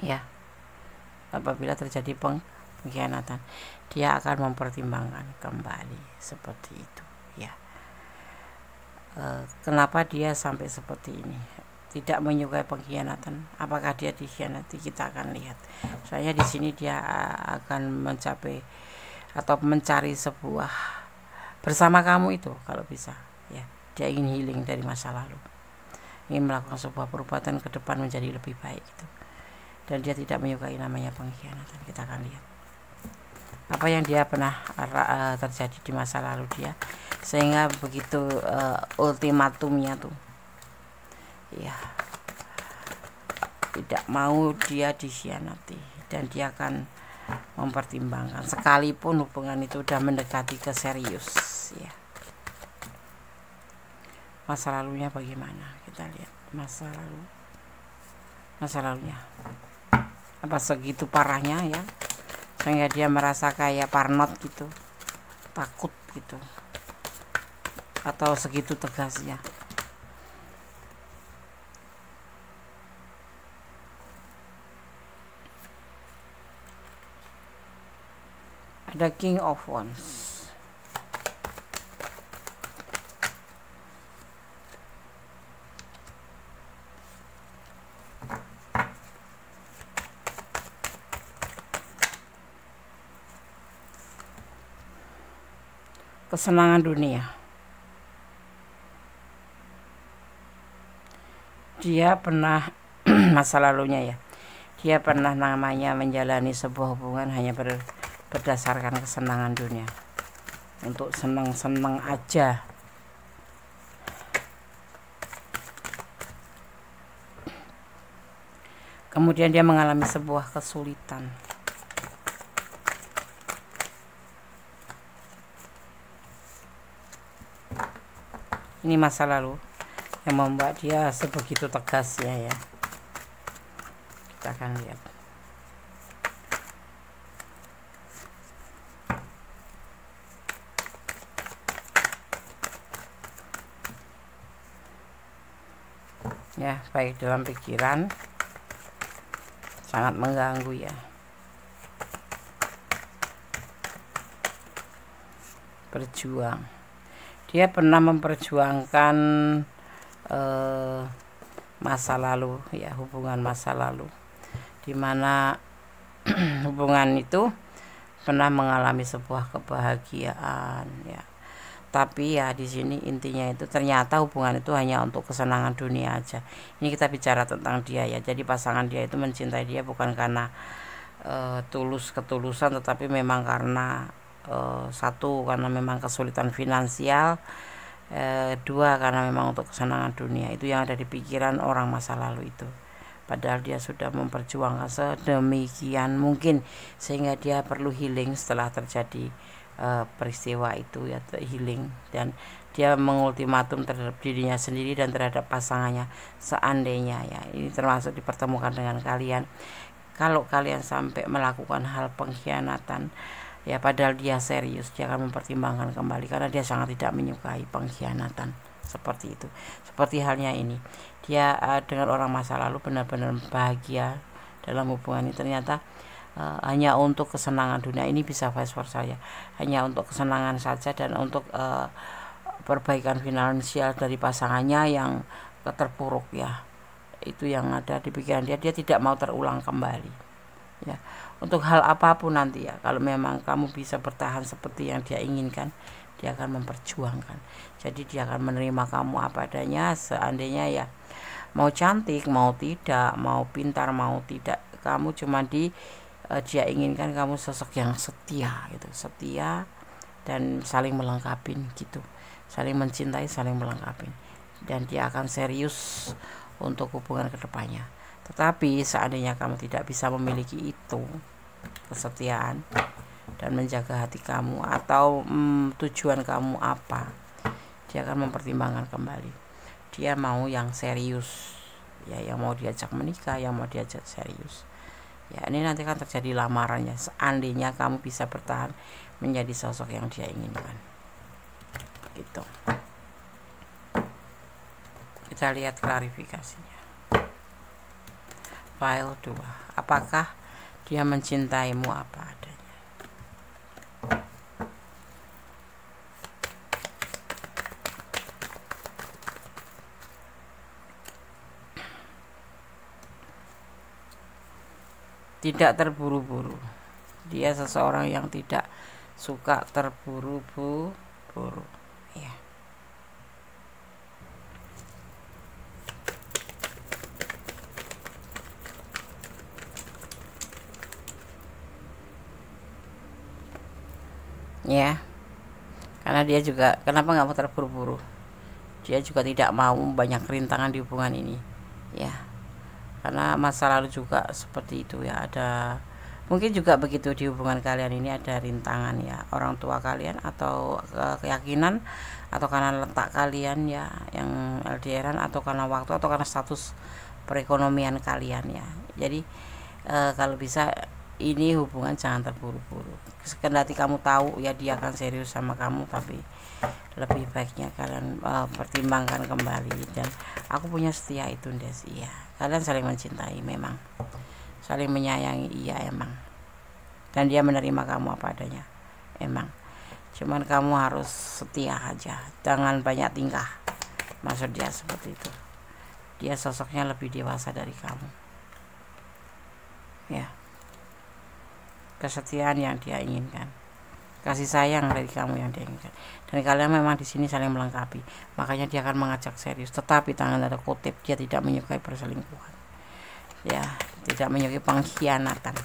ya. Apabila terjadi pengkhianatan, dia akan mempertimbangkan kembali, seperti itu, ya. Kenapa dia sampai seperti ini, tidak menyukai pengkhianatan? Apakah dia dikhianati? Kita akan lihat. Soalnya di sini dia akan mencapai atau mencari sebuah bersama kamu itu, kalau bisa, ya. Dia ingin healing dari masa lalu, ingin melakukan sebuah perubatan ke depan menjadi lebih baik itu. Dan dia tidak menyukai namanya pengkhianatan. Kita akan lihat apa yang dia pernah terjadi di masa lalu dia, sehingga begitu ultimatumnya tuh, ya, tidak mau dia dikhianati, dan dia akan mempertimbangkan sekalipun hubungan itu udah mendekati ke serius, ya. Masa lalunya bagaimana? Kita lihat masa lalunya apa segitu parahnya, ya, sehingga dia merasa kayak parnot gitu, takut gitu, atau segitu tegasnya. Ada King of Wands. Kesenangan dunia. Dia pernah masa lalunya, ya, dia pernah namanya menjalani sebuah hubungan hanya berdasarkan kesenangan dunia, untuk senang-senang aja. Kemudian dia mengalami sebuah kesulitan. Ini masa lalu yang membuat dia sebegitu tegasnya, ya. Kita akan lihat. Ya, baik dalam pikiran, sangat mengganggu, ya. Berjuang. Dia pernah memperjuangkan masa lalu, ya, hubungan masa lalu, dimana hubungan itu pernah mengalami sebuah kebahagiaan, ya. Tapi ya di sini intinya itu ternyata hubungan itu hanya untuk kesenangan dunia aja. Ini kita bicara tentang dia, ya. Jadi pasangan dia itu mencintai dia bukan karena ketulusan, tetapi memang karena satu, karena memang kesulitan finansial, dua, karena memang untuk kesenangan dunia. Itu yang ada di pikiran orang masa lalu itu. Padahal dia sudah memperjuangkan sedemikian mungkin, sehingga dia perlu healing setelah terjadi peristiwa itu, ya, healing. Dan dia mengultimatum terhadap dirinya sendiri dan terhadap pasangannya, seandainya, ya, ini termasuk dipertemukan dengan kalian, kalau kalian sampai melakukan hal pengkhianatan, ya, padahal dia serius, dia akan mempertimbangkan kembali karena dia sangat tidak menyukai pengkhianatan, seperti itu. Seperti halnya ini, dia dengan orang masa lalu benar-benar bahagia dalam hubungan ini, ternyata hanya untuk kesenangan dunia. Ini bisa vice versa, ya, hanya untuk kesenangan saja dan untuk perbaikan finansial dari pasangannya yang terpuruk, ya. Itu yang ada di pikiran dia tidak mau terulang kembali, ya. Untuk hal apapun nanti, ya, kalau memang kamu bisa bertahan seperti yang dia inginkan, dia akan memperjuangkan. Jadi dia akan menerima kamu apa adanya, seandainya, ya, mau cantik, mau tidak, mau pintar, mau tidak, kamu cuma dia inginkan kamu sosok yang setia, gitu, setia dan saling melengkapi, gitu, saling mencintai, saling melengkapi. dan dia akan serius untuk hubungan kedepannya. Tetapi seandainya kamu tidak bisa memiliki itu, kesetiaan dan menjaga hati kamu atau tujuan kamu apa, dia akan mempertimbangkan kembali. Dia mau yang serius, ya, yang mau diajak menikah, yang mau diajak serius. Ya, ini nanti akan terjadi lamarannya seandainya kamu bisa bertahan menjadi sosok yang dia inginkan. Gitu. Kita lihat klarifikasinya. File 2. Apakah dia mencintaimu apa adanya? Tidak terburu-buru. Dia seseorang yang tidak suka terburu-buru, ya. Ya, karena dia juga, kenapa nggak mau terburu-buru? Dia juga tidak mau banyak rintangan di hubungan ini, ya. Karena masa lalu juga seperti itu, ya. Ada mungkin juga begitu di hubungan kalian ini ada rintangan, ya, orang tua kalian atau keyakinan atau karena letak kalian, ya, yang LDRan, atau karena waktu atau karena status perekonomian kalian, ya. Jadi kalau bisa ini hubungan jangan terburu-buru. Kendati kamu tahu, ya, dia akan serius sama kamu, tapi lebih baiknya kalian pertimbangkan kembali. Dan aku punya setia itu, Des. Iya, kalian saling mencintai, memang saling menyayangi, iya, emang. Dan dia menerima kamu apa adanya, emang. Cuman kamu harus setia aja, jangan banyak tingkah. Maksud dia seperti itu. Dia sosoknya lebih dewasa dari kamu, ya. Kesetiaan yang dia inginkan, kasih sayang dari kamu yang dia inginkan, dan kalian memang di sini saling melengkapi. Makanya dia akan mengajak serius, tetapi tangan ada kutip, dia tidak menyukai perselingkuhan, ya, tidak menyukai pengkhianatan.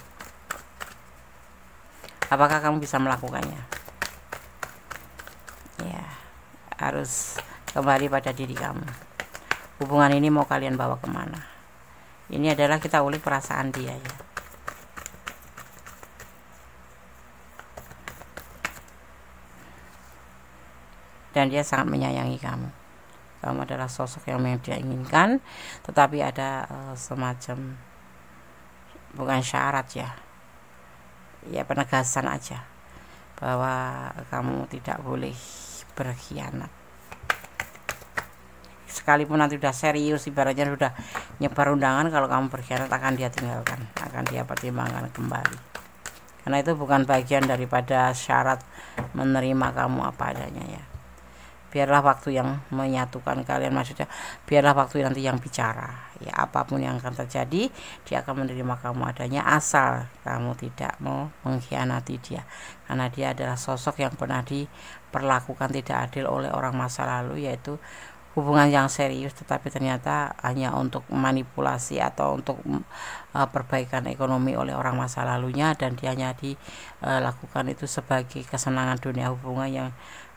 Apakah kamu bisa melakukannya? Ya, harus kembali pada diri kamu. Hubungan ini mau kalian bawa kemana? Ini adalah kita ulik perasaan dia, ya. Dan dia sangat menyayangi kamu. Kamu adalah sosok yang dia inginkan, tetapi ada semacam, bukan syarat, ya, penegasan aja bahwa kamu tidak boleh berkhianat. Sekalipun nanti udah serius, ibaratnya sudah nyebar undangan, kalau kamu berkhianat akan dia tinggalkan, akan dia pertimbangkan kembali. Karena itu bukan bagian daripada syarat menerima kamu apa adanya, ya. Biarlah waktu yang menyatukan kalian, maksudnya biarlah waktu nanti yang bicara, ya. Apapun yang akan terjadi, dia akan menerima kamu adanya, asal kamu tidak mau mengkhianati dia. Karena dia adalah sosok yang pernah diperlakukan tidak adil oleh orang masa lalu, yaitu hubungan yang serius tetapi ternyata hanya untuk manipulasi atau untuk perbaikan ekonomi oleh orang masa lalunya, dan dia hanya dilakukan itu sebagai kesenangan dunia. Hubungan yang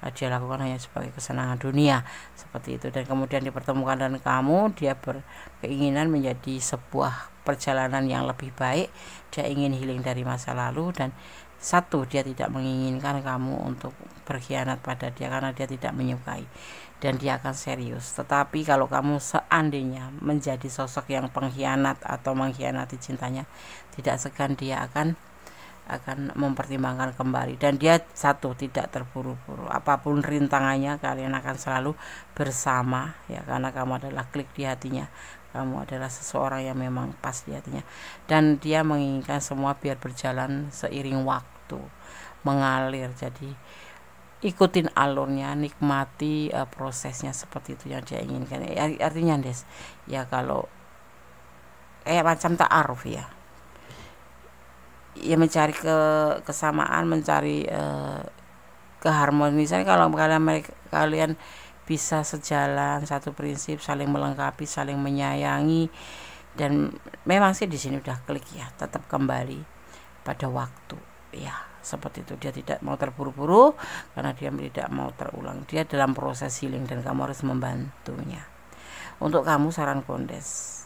dia lakukan hanya sebagai kesenangan dunia, seperti itu. Dan kemudian dipertemukan dengan kamu, dia berkeinginan menjadi sebuah perjalanan yang lebih baik. Dia ingin healing dari masa lalu, dan satu, dia tidak menginginkan kamu untuk berkhianat pada dia karena dia tidak menyukai, dan dia akan serius. Tetapi kalau kamu seandainya menjadi sosok yang pengkhianat atau mengkhianati cintanya, tidak segan dia akan mempertimbangkan kembali. Dan dia satu, tidak terburu-buru. Apapun rintangannya, kalian akan selalu bersama, ya, karena kamu adalah klik di hatinya. Kamu adalah seseorang yang memang pas di hatinya, dan dia menginginkan semua biar berjalan seiring waktu, mengalir. Jadi ikutin alurnya, nikmati prosesnya, seperti itu yang dia inginkan. Artinya, Des, ya, kalau kayak macam ta'aruf, ya, mencari kesamaan, mencari keharmonisan. Kalau kalian bisa sejalan, satu prinsip, saling melengkapi, saling menyayangi, dan memang sih di sini udah klik, ya, tetap kembali pada waktu, ya, seperti itu. Dia tidak mau terburu-buru karena dia tidak mau terulang. Dia dalam proses healing dan kamu harus membantunya. Untuk kamu saran Kondes,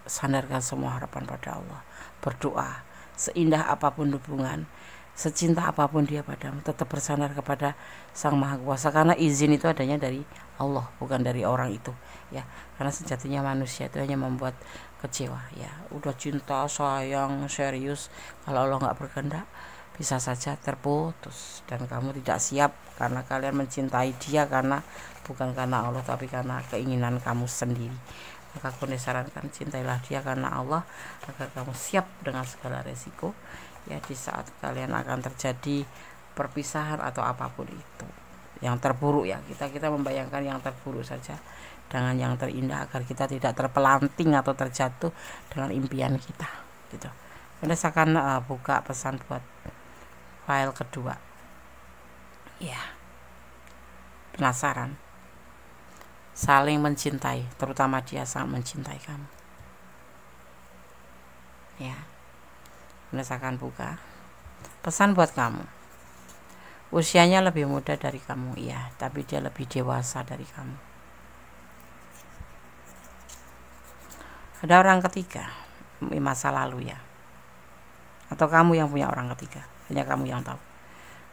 sandarkan semua harapan pada Allah, berdoa. Seindah apapun hubungan, secinta apapun dia padamu, tetap bersandar kepada Sang Maha Kuasa, karena izin itu adanya dari Allah, bukan dari orang itu ya. Karena sejatinya manusia itu hanya membuat kecewa ya. Udah cinta, sayang, serius, kalau Allah nggak berkehendak bisa saja terputus, dan kamu tidak siap karena kalian mencintai dia karena bukan karena Allah tapi karena keinginan kamu sendiri. Maka aku sarankan, cintailah dia karena Allah agar kamu siap dengan segala resiko ya di saat kalian akan terjadi perpisahan atau apapun itu. Yang terburuk ya, kita membayangkan yang terburuk saja dengan yang terindah agar kita tidak terpelanting atau terjatuh dengan impian kita gitu. Kemudian saya akan buka pesan buat file kedua ya. Penasaran? Saling mencintai, terutama dia sangat mencintai kamu ya. Kemudian saya akan buka pesan buat kamu. Usianya lebih muda dari kamu ya, tapi dia lebih dewasa dari kamu. Ada orang ketiga di masa lalu ya, atau kamu yang punya orang ketiga, hanya kamu yang tahu.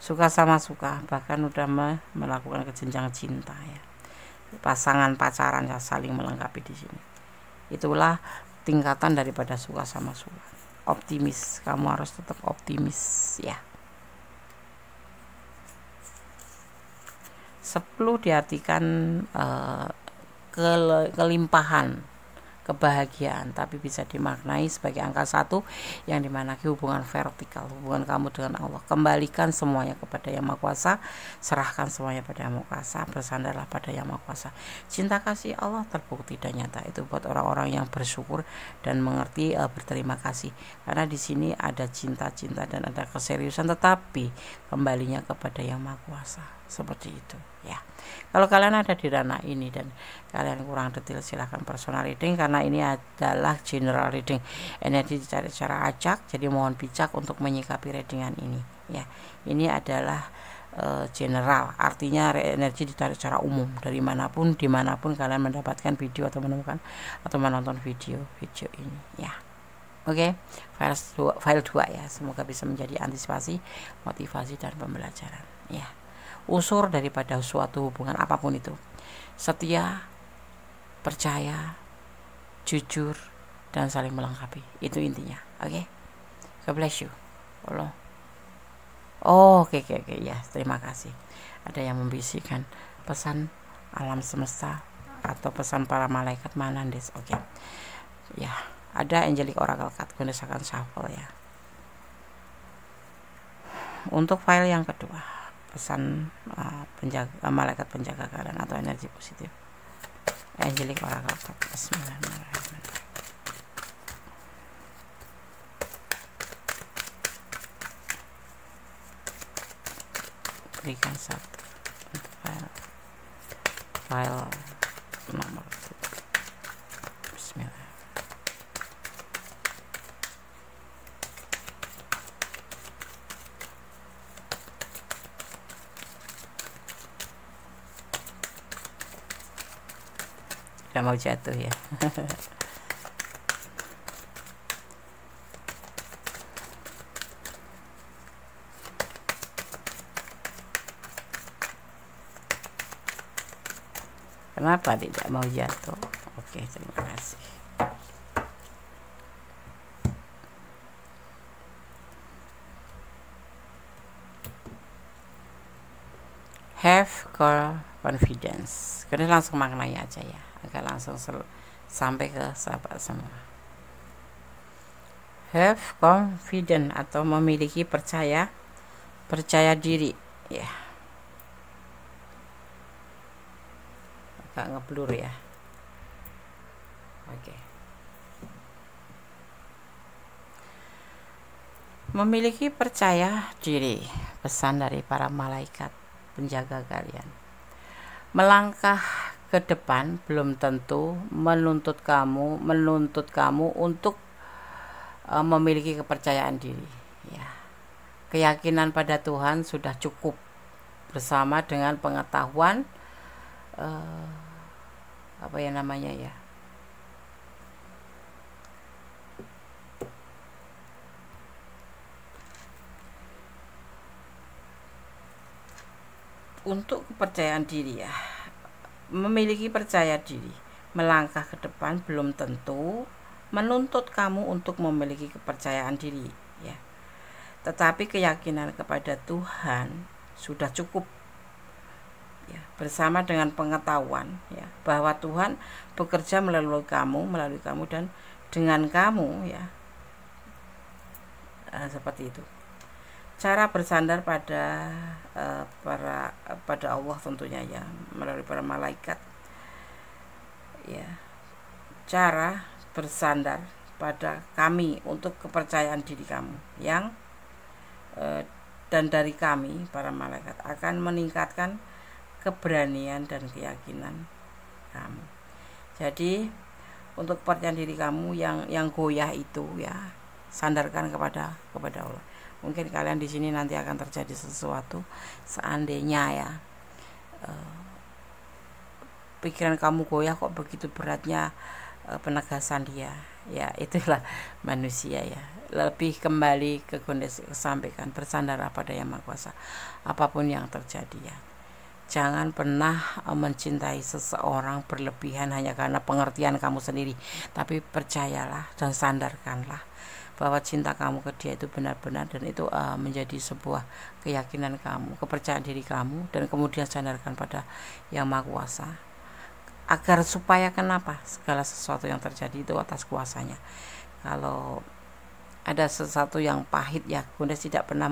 Suka sama suka, bahkan udah melakukan kejenjang cinta ya. Pasangan pacaran ya, saling melengkapi di sini. Itulah tingkatan daripada suka sama suka. Optimis, kamu harus tetap optimis ya. 10 diartikan kelimpahan, kebahagiaan, tapi bisa dimaknai sebagai angka 1 yang dimana hubungan vertikal, hubungan kamu dengan Allah. Kembalikan semuanya kepada Yang Maha Kuasa, serahkan semuanya pada Yang Maha Kuasa, bersandarlah pada Yang Maha Kuasa. Cinta kasih Allah terbukti dan nyata. Itu buat orang-orang yang bersyukur dan mengerti berterima kasih. Karena di sini ada cinta-cinta dan ada keseriusan, tetapi kembalinya kepada Yang Maha Kuasa. Seperti itu ya. Kalau kalian ada di ranah ini dan kalian kurang detail, silahkan personal reading, karena ini adalah general reading. Energi dicari secara acak, jadi mohon bijak untuk menyikapi readingan ini ya. Ini adalah general, artinya energi ditarik secara umum dari manapun, dimanapun kalian mendapatkan video atau menemukan atau menonton video ini ya. Oke, file 2 ya, semoga bisa menjadi antisipasi, motivasi dan pembelajaran ya. Unsur daripada suatu hubungan apapun itu, setia, percaya, jujur, dan saling melengkapi. Itu intinya. Oke. God bless you. Allah. Oke ya, terima kasih. Ada yang membisikkan pesan alam semesta atau pesan para malaikat mana, Des? Oke. Ya, ada angelic oracle card, gunakan shuffle ya. Untuk file yang kedua, pesan malaikat penjaga kalian atau energi positif. Angelic oracle card. Bismillahirrahmanirrahim. Berikan satu untuk file nomor 2. Bismillah. Gak mau jatuh ya. Kenapa tidak mau jatuh? Oke, terima kasih. Have confidence. Kita langsung maknai aja ya, agak langsung sampai ke sahabat semua. Have confidence atau memiliki percaya diri ya. Agak ngeblur ya. Oke. Memiliki percaya diri, pesan dari para malaikat penjaga kalian. Melangkah ke depan belum tentu menuntut kamu untuk memiliki kepercayaan diri ya. Keyakinan pada Tuhan sudah cukup bersama dengan pengetahuan apa ya namanya ya, untuk kepercayaan diri ya, memiliki percaya diri melangkah ke depan belum tentu menuntut kamu untuk memiliki kepercayaan diri ya, tetapi keyakinan kepada Tuhan sudah cukup ya, bersama dengan pengetahuan ya bahwa Tuhan bekerja melalui kamu dan dengan kamu ya, seperti itu. Cara bersandar pada pada Allah tentunya ya, melalui para malaikat ya. Cara bersandar pada kami untuk kepercayaan diri kamu yang dan dari kami para malaikat akan meningkatkan keberanian dan keyakinan kamu. Jadi untuk kepercayaan diri kamu yang goyah itu ya, sandarkan kepada Allah. Mungkin kalian di sini nanti akan terjadi sesuatu, seandainya ya pikiran kamu goyah, kok begitu beratnya penegasan dia ya, itulah manusia ya. Lebih kembali ke kondisi sampaikan, bersandar pada Yang Maha Kuasa apapun yang terjadi ya. Jangan pernah mencintai seseorang berlebihan hanya karena pengertian kamu sendiri, tapi percayalah dan sandarkanlah bahwa cinta kamu ke dia itu benar-benar, dan itu menjadi sebuah keyakinan kamu, kepercayaan diri kamu, dan kemudian sandarkan pada Yang Maha Kuasa, agar supaya kenapa segala sesuatu yang terjadi itu atas kuasanya. Kalau ada sesuatu yang pahit ya, Bunda tidak pernah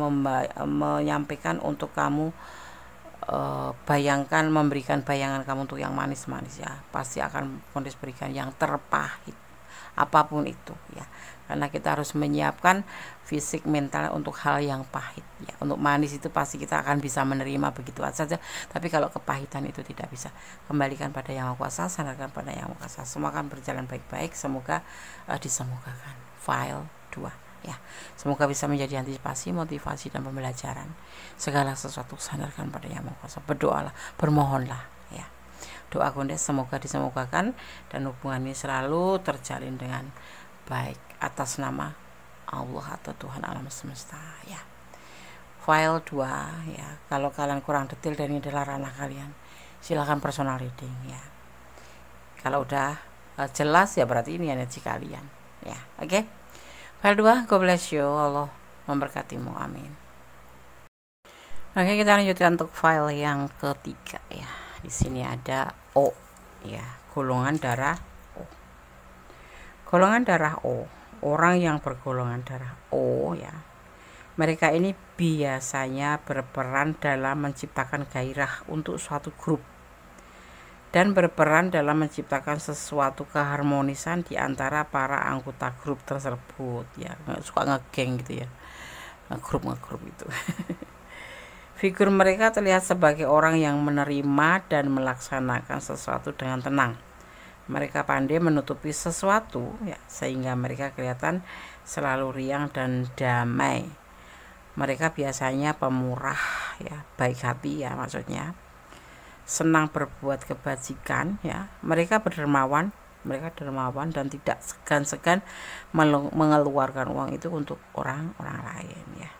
menyampaikan untuk kamu bayangkan, memberikan bayangan kamu untuk yang manis-manis ya, pasti akan Bunda berikan yang terpahit apapun itu ya, karena kita harus menyiapkan fisik mental untuk hal yang pahit ya. Untuk manis itu pasti kita akan bisa menerima begitu saja, tapi kalau kepahitan itu tidak bisa. Kembalikan pada Yang Maha Kuasa, sandarkan pada Yang Maha Kuasa, semua akan berjalan baik-baik. Semoga disemogakan. File 2 ya, semoga bisa menjadi antisipasi, motivasi, dan pembelajaran. Segala sesuatu sandarkan pada Yang Maha Kuasa, berdoalah, bermohonlah ya. Doa Gondes semoga disemogakan dan hubungan ini selalu terjalin dengan baik atas nama Allah atau Tuhan alam semesta ya. File 2 ya, kalau kalian kurang detail dan ini adalah ranah kalian, silahkan personal reading ya. Kalau udah jelas ya berarti ini energi kalian ya. Oke. File 2, God bless you, Allah memberkatimu, amin. Oke, kita lanjutkan untuk file yang ketiga ya. Di sini ada O ya, golongan darah O. Golongan darah O, orang yang bergolongan darah O ya, mereka ini biasanya berperan dalam menciptakan gairah untuk suatu grup dan berperan dalam menciptakan sesuatu keharmonisan di antara para anggota grup tersebut ya. Suka ngegeng gitu ya, ngegrup itu. Figur mereka terlihat sebagai orang yang menerima dan melaksanakan sesuatu dengan tenang. Mereka pandai menutupi sesuatu ya, sehingga mereka kelihatan selalu riang dan damai. Mereka biasanya pemurah ya, baik hati ya maksudnya. Senang berbuat kebajikan ya. Mereka dermawan dan tidak segan-segan mengeluarkan uang itu untuk orang-orang lain ya.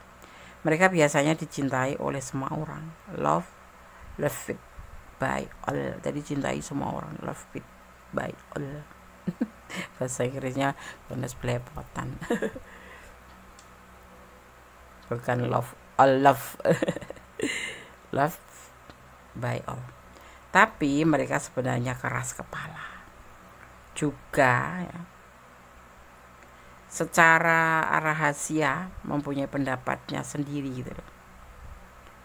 Mereka biasanya dicintai oleh semua orang. Loved by all. Jadi cintai semua orang. Loved by all. Bahasa Inggrisnya bonus belepotan. Bukan love, all love. Love by all. Tapi mereka sebenarnya keras kepala juga ya. Secara rahasia mempunyai pendapatnya sendiri gitu loh,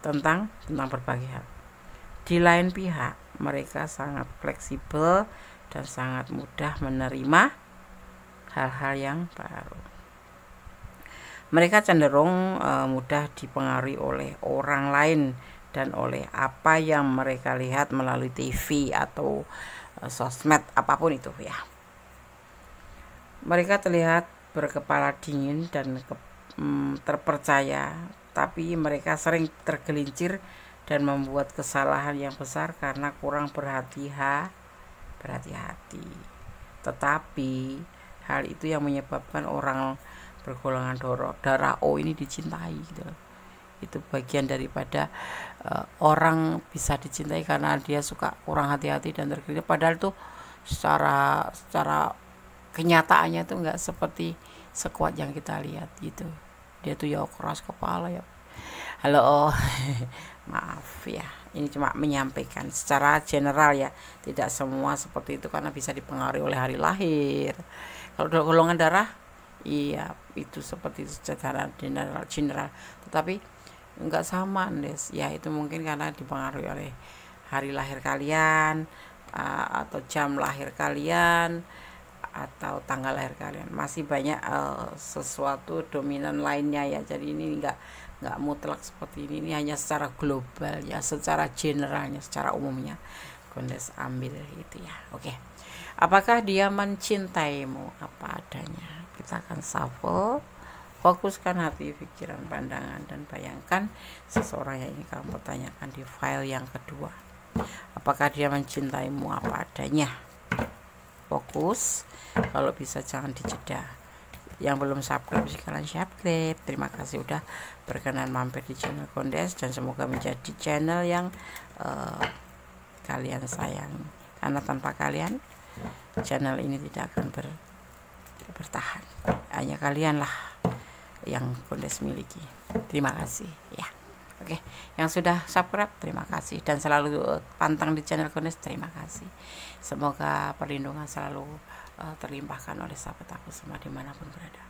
tentang berbagai hal. Di lain pihak mereka sangat fleksibel dan sangat mudah menerima hal-hal yang baru. Mereka cenderung mudah dipengaruhi oleh orang lain dan oleh apa yang mereka lihat melalui TV atau sosmed apapun itu ya. Mereka terlihat berkepala dingin dan terpercaya, tapi mereka sering tergelincir dan membuat kesalahan yang besar karena kurang berhati-hati berhati-hati. Tetapi hal itu yang menyebabkan orang bergolongan darah O ini dicintai gitu. Itu bagian daripada orang bisa dicintai karena dia suka kurang hati-hati dan terkena, padahal tuh secara kenyataannya tuh nggak seperti sekuat yang kita lihat gitu. Dia tuh ya keras kepala ya. Halo, maaf ya, ini cuma menyampaikan secara general ya, tidak semua seperti itu karena bisa dipengaruhi oleh hari lahir. Kalau golongan darah, iya itu seperti itu secara general, tetapi enggak sama Des ya, itu mungkin karena dipengaruhi oleh hari lahir kalian, atau jam lahir kalian, atau tanggal lahir kalian. Masih banyak sesuatu dominan lainnya ya, jadi ini enggak mutlak seperti ini hanya secara global ya, secara generalnya, secara umumnya Kondes ambil gitu ya. Oke, apakah dia mencintaimu apa adanya? Kita akan shuffle. Fokuskan hati, pikiran, pandangan, dan bayangkan seseorang yang ingin kamu pertanyakan di file yang kedua. Apakah dia mencintaimu apa adanya? Fokus. Kalau bisa jangan dijeda. Yang belum subscribe sekalian subscribe. Terima kasih udah berkenan mampir di channel Kondes, dan semoga menjadi channel yang kalian sayang. Karena tanpa kalian channel ini tidak akan bertahan. Hanya kalian lah yang Kondes miliki. Terima kasih ya. Oke, yang sudah subscribe terima kasih, dan selalu pantang di channel Kondes terima kasih. Semoga perlindungan selalu terlimpahkan oleh sahabat aku semua dimanapun berada.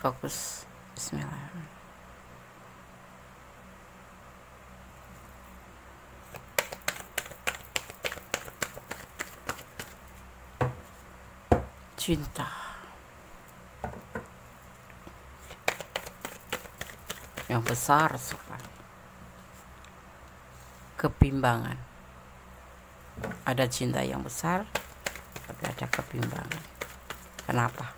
Fokus. Bismillahirrahmanirrahim. Cinta. Yang besar sekali. Kebimbangan. Ada cinta yang besar, tapi ada kebimbangan. Kenapa?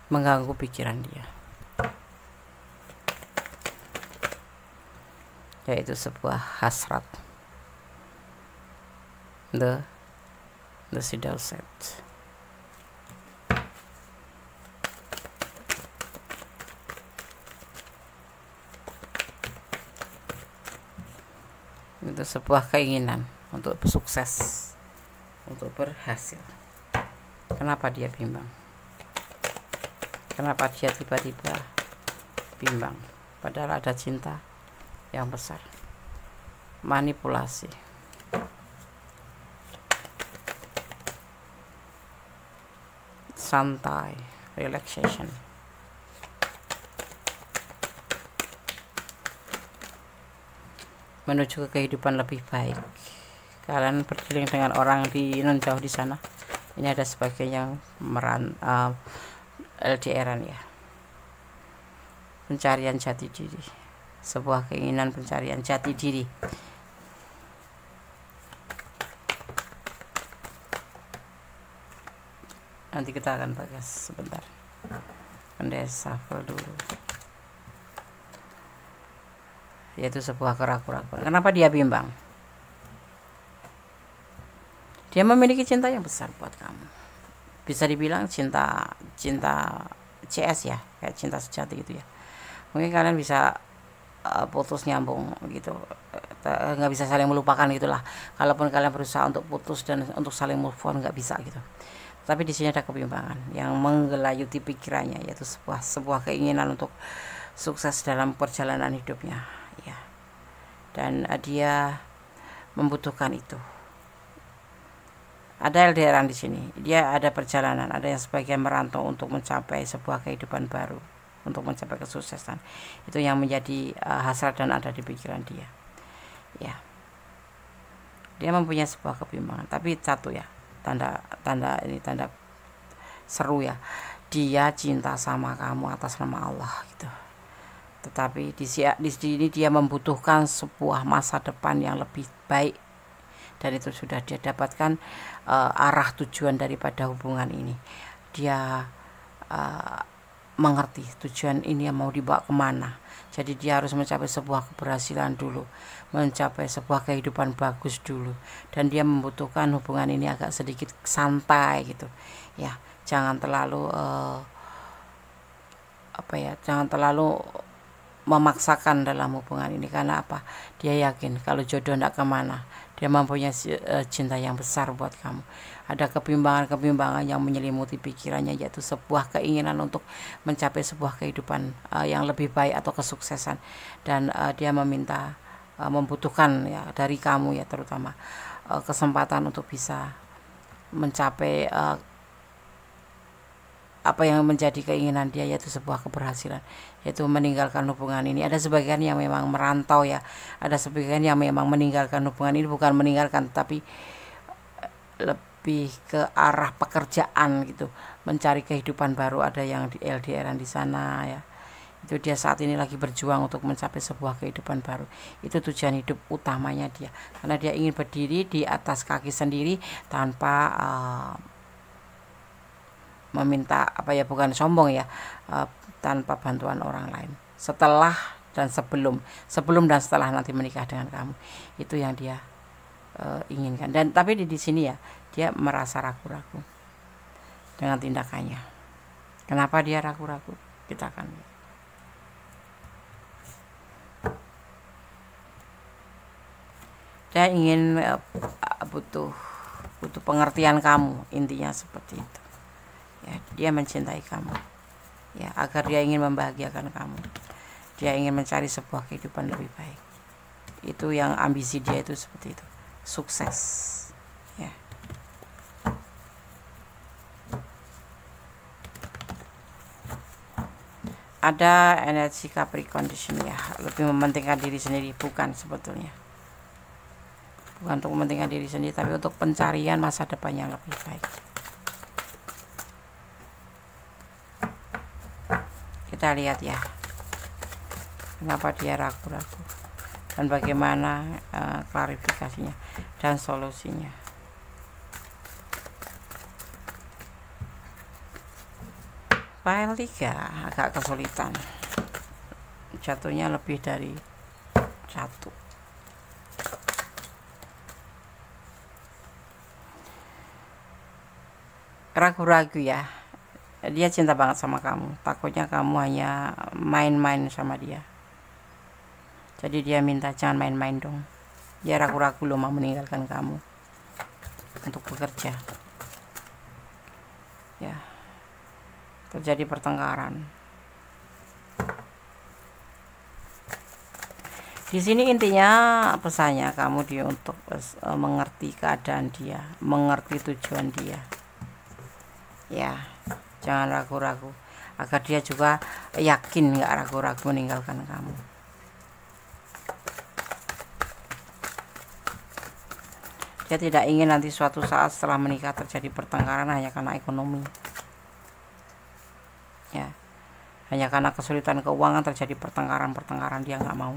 Mengganggu pikiran dia. Yaitu sebuah hasrat. The Siddle set. Itu sebuah keinginan untuk sukses, untuk berhasil. Kenapa dia bimbang? Kenapa dia tiba-tiba bimbang? Padahal ada cinta yang besar. Manipulasi. Santai, relaxation. Menuju ke kehidupan lebih baik. Kalian berkeliling dengan orang di non jauh di sana. Ini ada sebagian yang LDRan ya. Pencarian jati diri. Sebuah keinginan pencarian jati diri. Nanti kita akan bahas sebentar. Kondes shuffle dulu. Yaitu sebuah keraguan. Kenapa dia bimbang? Dia memiliki cinta yang besar buat kamu. Bisa dibilang cinta CS ya, kayak cinta sejati gitu ya. Mungkin kalian bisa putus nyambung gitu, nggak bisa saling melupakan gitulah. Kalaupun kalian berusaha untuk putus dan untuk saling move on, nggak bisa gitu. Tapi di sini ada kebimbangan yang menggelayuti pikirannya, yaitu sebuah keinginan untuk sukses dalam perjalanan hidupnya, ya. Dan dia membutuhkan itu. Ada LDRan di sini. Dia ada perjalanan, ada yang sebagian merantau untuk mencapai sebuah kehidupan baru, untuk mencapai kesuksesan. Itu yang menjadi hasrat dan ada di pikiran dia. Ya. Dia mempunyai sebuah kebimbangan, tapi satu ya. Tanda seru ya, dia cinta sama kamu atas nama Allah gitu. Tetapi di sini dia membutuhkan sebuah masa depan yang lebih baik, dan itu sudah dia dapatkan arah tujuan daripada hubungan ini. Dia mengerti tujuan ini yang mau dibawa kemana. Jadi dia harus mencapai sebuah keberhasilan dulu, mencapai sebuah kehidupan bagus dulu, dan dia membutuhkan hubungan ini agak sedikit santai gitu ya. Jangan terlalu jangan terlalu memaksakan dalam hubungan ini. Karena apa? Dia yakin kalau jodoh tidak kemana, dia mempunyai cinta yang besar buat kamu. Ada kebimbangan-kebimbangan yang menyelimuti pikirannya, yaitu sebuah keinginan untuk mencapai sebuah kehidupan yang lebih baik atau kesuksesan. Dan dia membutuhkan ya dari kamu ya, terutama kesempatan untuk bisa mencapai apa yang menjadi keinginan dia, yaitu sebuah keberhasilan, yaitu meninggalkan hubungan ini. Ada sebagian yang memang merantau ya, ada sebagian yang memang meninggalkan hubungan ini, bukan meninggalkan tapi lebih ke arah pekerjaan gitu, mencari kehidupan baru. Ada yang di LDRan di sana ya, itu dia saat ini lagi berjuang untuk mencapai sebuah kehidupan baru. Itu tujuan hidup utamanya dia, karena dia ingin berdiri di atas kaki sendiri tanpa meminta bukan sombong ya, tanpa bantuan orang lain. Setelah dan sebelum dan setelah nanti menikah dengan kamu, itu yang dia inginkan. Dan tapi di sini ya, dia merasa ragu-ragu dengan tindakannya. Kenapa dia ragu-ragu? Kita akan lihat. Dia ingin butuh pengertian kamu, intinya seperti itu ya. Dia mencintai kamu ya, agar dia ingin membahagiakan kamu. Dia ingin mencari sebuah kehidupan lebih baik. Itu yang ambisi dia itu seperti itu, sukses ya. Ada energi Capricorn di sini ya, lebih mementingkan diri sendiri, bukan sebetulnya, bukan untuk mementingkan diri sendiri, tapi untuk pencarian masa depan yang lebih baik. Kita lihat ya, kenapa dia ragu-ragu dan bagaimana klarifikasinya dan solusinya. File 3 agak kesulitan, jatuhnya lebih dari 1. Ragu-ragu ya, dia cinta banget sama kamu, takutnya kamu hanya main-main sama dia. Jadi dia minta jangan main-main dong. Dia ragu-ragu loh mau meninggalkan kamu untuk bekerja ya. Terjadi pertengkaran di sini. Intinya pesannya kamu dia untuk mengerti keadaan dia, mengerti tujuan dia ya. Jangan ragu-ragu, agar dia juga yakin, nggak ragu-ragu meninggalkan kamu. Dia tidak ingin nanti suatu saat setelah menikah terjadi pertengkaran hanya karena ekonomi ya, hanya karena kesulitan keuangan terjadi pertengkaran. Dia nggak mau.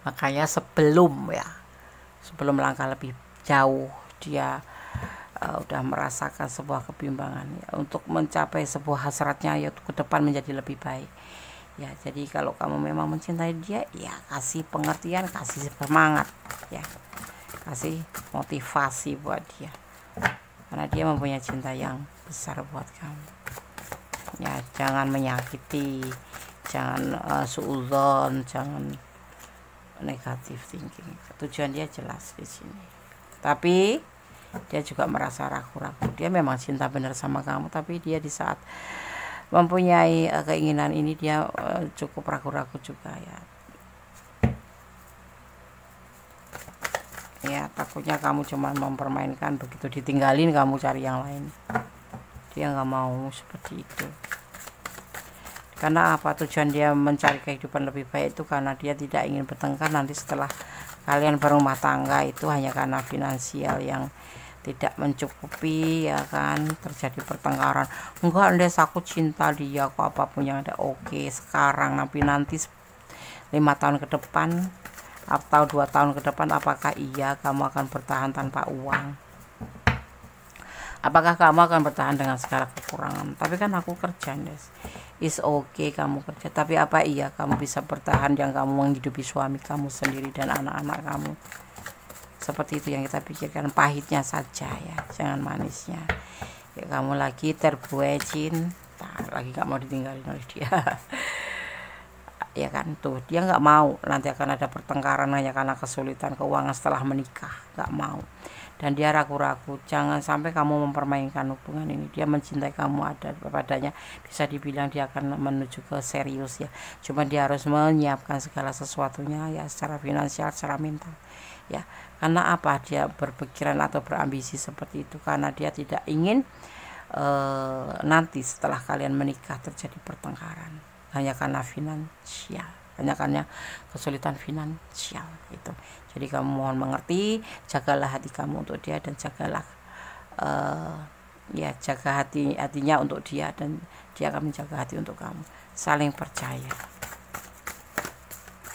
Makanya sebelum melangkah lebih jauh, dia udah merasakan sebuah kebimbangan ya, untuk mencapai sebuah hasratnya yaitu ke depan menjadi lebih baik ya. Jadi kalau kamu memang mencintai dia ya, kasih pengertian, kasih semangat ya, kasih motivasi buat dia, karena dia mempunyai cinta yang besar buat kamu ya. Jangan menyakiti, jangan suudzon, jangan negatif thinking. Tujuan dia jelas di sini, tapi dia juga merasa ragu-ragu. Dia memang cinta benar sama kamu, tapi dia di saat mempunyai keinginan ini dia cukup ragu-ragu juga ya. Ya takutnya kamu cuma mempermainkan, begitu ditinggalin kamu cari yang lain. Dia nggak mau seperti itu. Karena apa? Tujuan dia mencari kehidupan lebih baik itu karena dia tidak ingin bertengkar nanti setelah kalian berumah tangga, itu hanya karena finansial yang tidak mencukupi ya kan, terjadi pertengkaran. Enggak, Andes, aku cinta dia kok, apapun yang ada oke sekarang, tapi nanti 5 tahun ke depan atau 2 tahun ke depan, apakah iya kamu akan bertahan tanpa uang? Apakah kamu akan bertahan dengan segala kekurangan? Tapi kan aku kerja, Des. Is okay kamu kerja, tapi apa iya kamu bisa bertahan yang kamu menghidupi suami kamu sendiri dan anak-anak kamu? Seperti itu yang kita pikirkan, pahitnya saja ya, jangan manisnya. Ya, kamu lagi terbuai cinta, lagi gak mau ditinggalin oleh dia. Ya kan, tuh dia nggak mau nanti akan ada pertengkaran hanya karena kesulitan keuangan setelah menikah, nggak mau. Dan dia ragu-ragu, jangan sampai kamu mempermainkan hubungan ini. Dia mencintai kamu ada padanya, bisa dibilang dia akan menuju ke serius ya, cuma dia harus menyiapkan segala sesuatunya ya, secara finansial, secara mental ya. Karena apa dia berpikiran atau berambisi seperti itu? Karena dia tidak ingin nanti setelah kalian menikah terjadi pertengkaran hanya karena finansial, hanya karena kesulitan finansial itu. Jadi kamu mohon mengerti, jagalah hati kamu untuk dia, dan jagalah ya, jaga hatinya untuk dia, dan dia akan menjaga hati untuk kamu. Saling percaya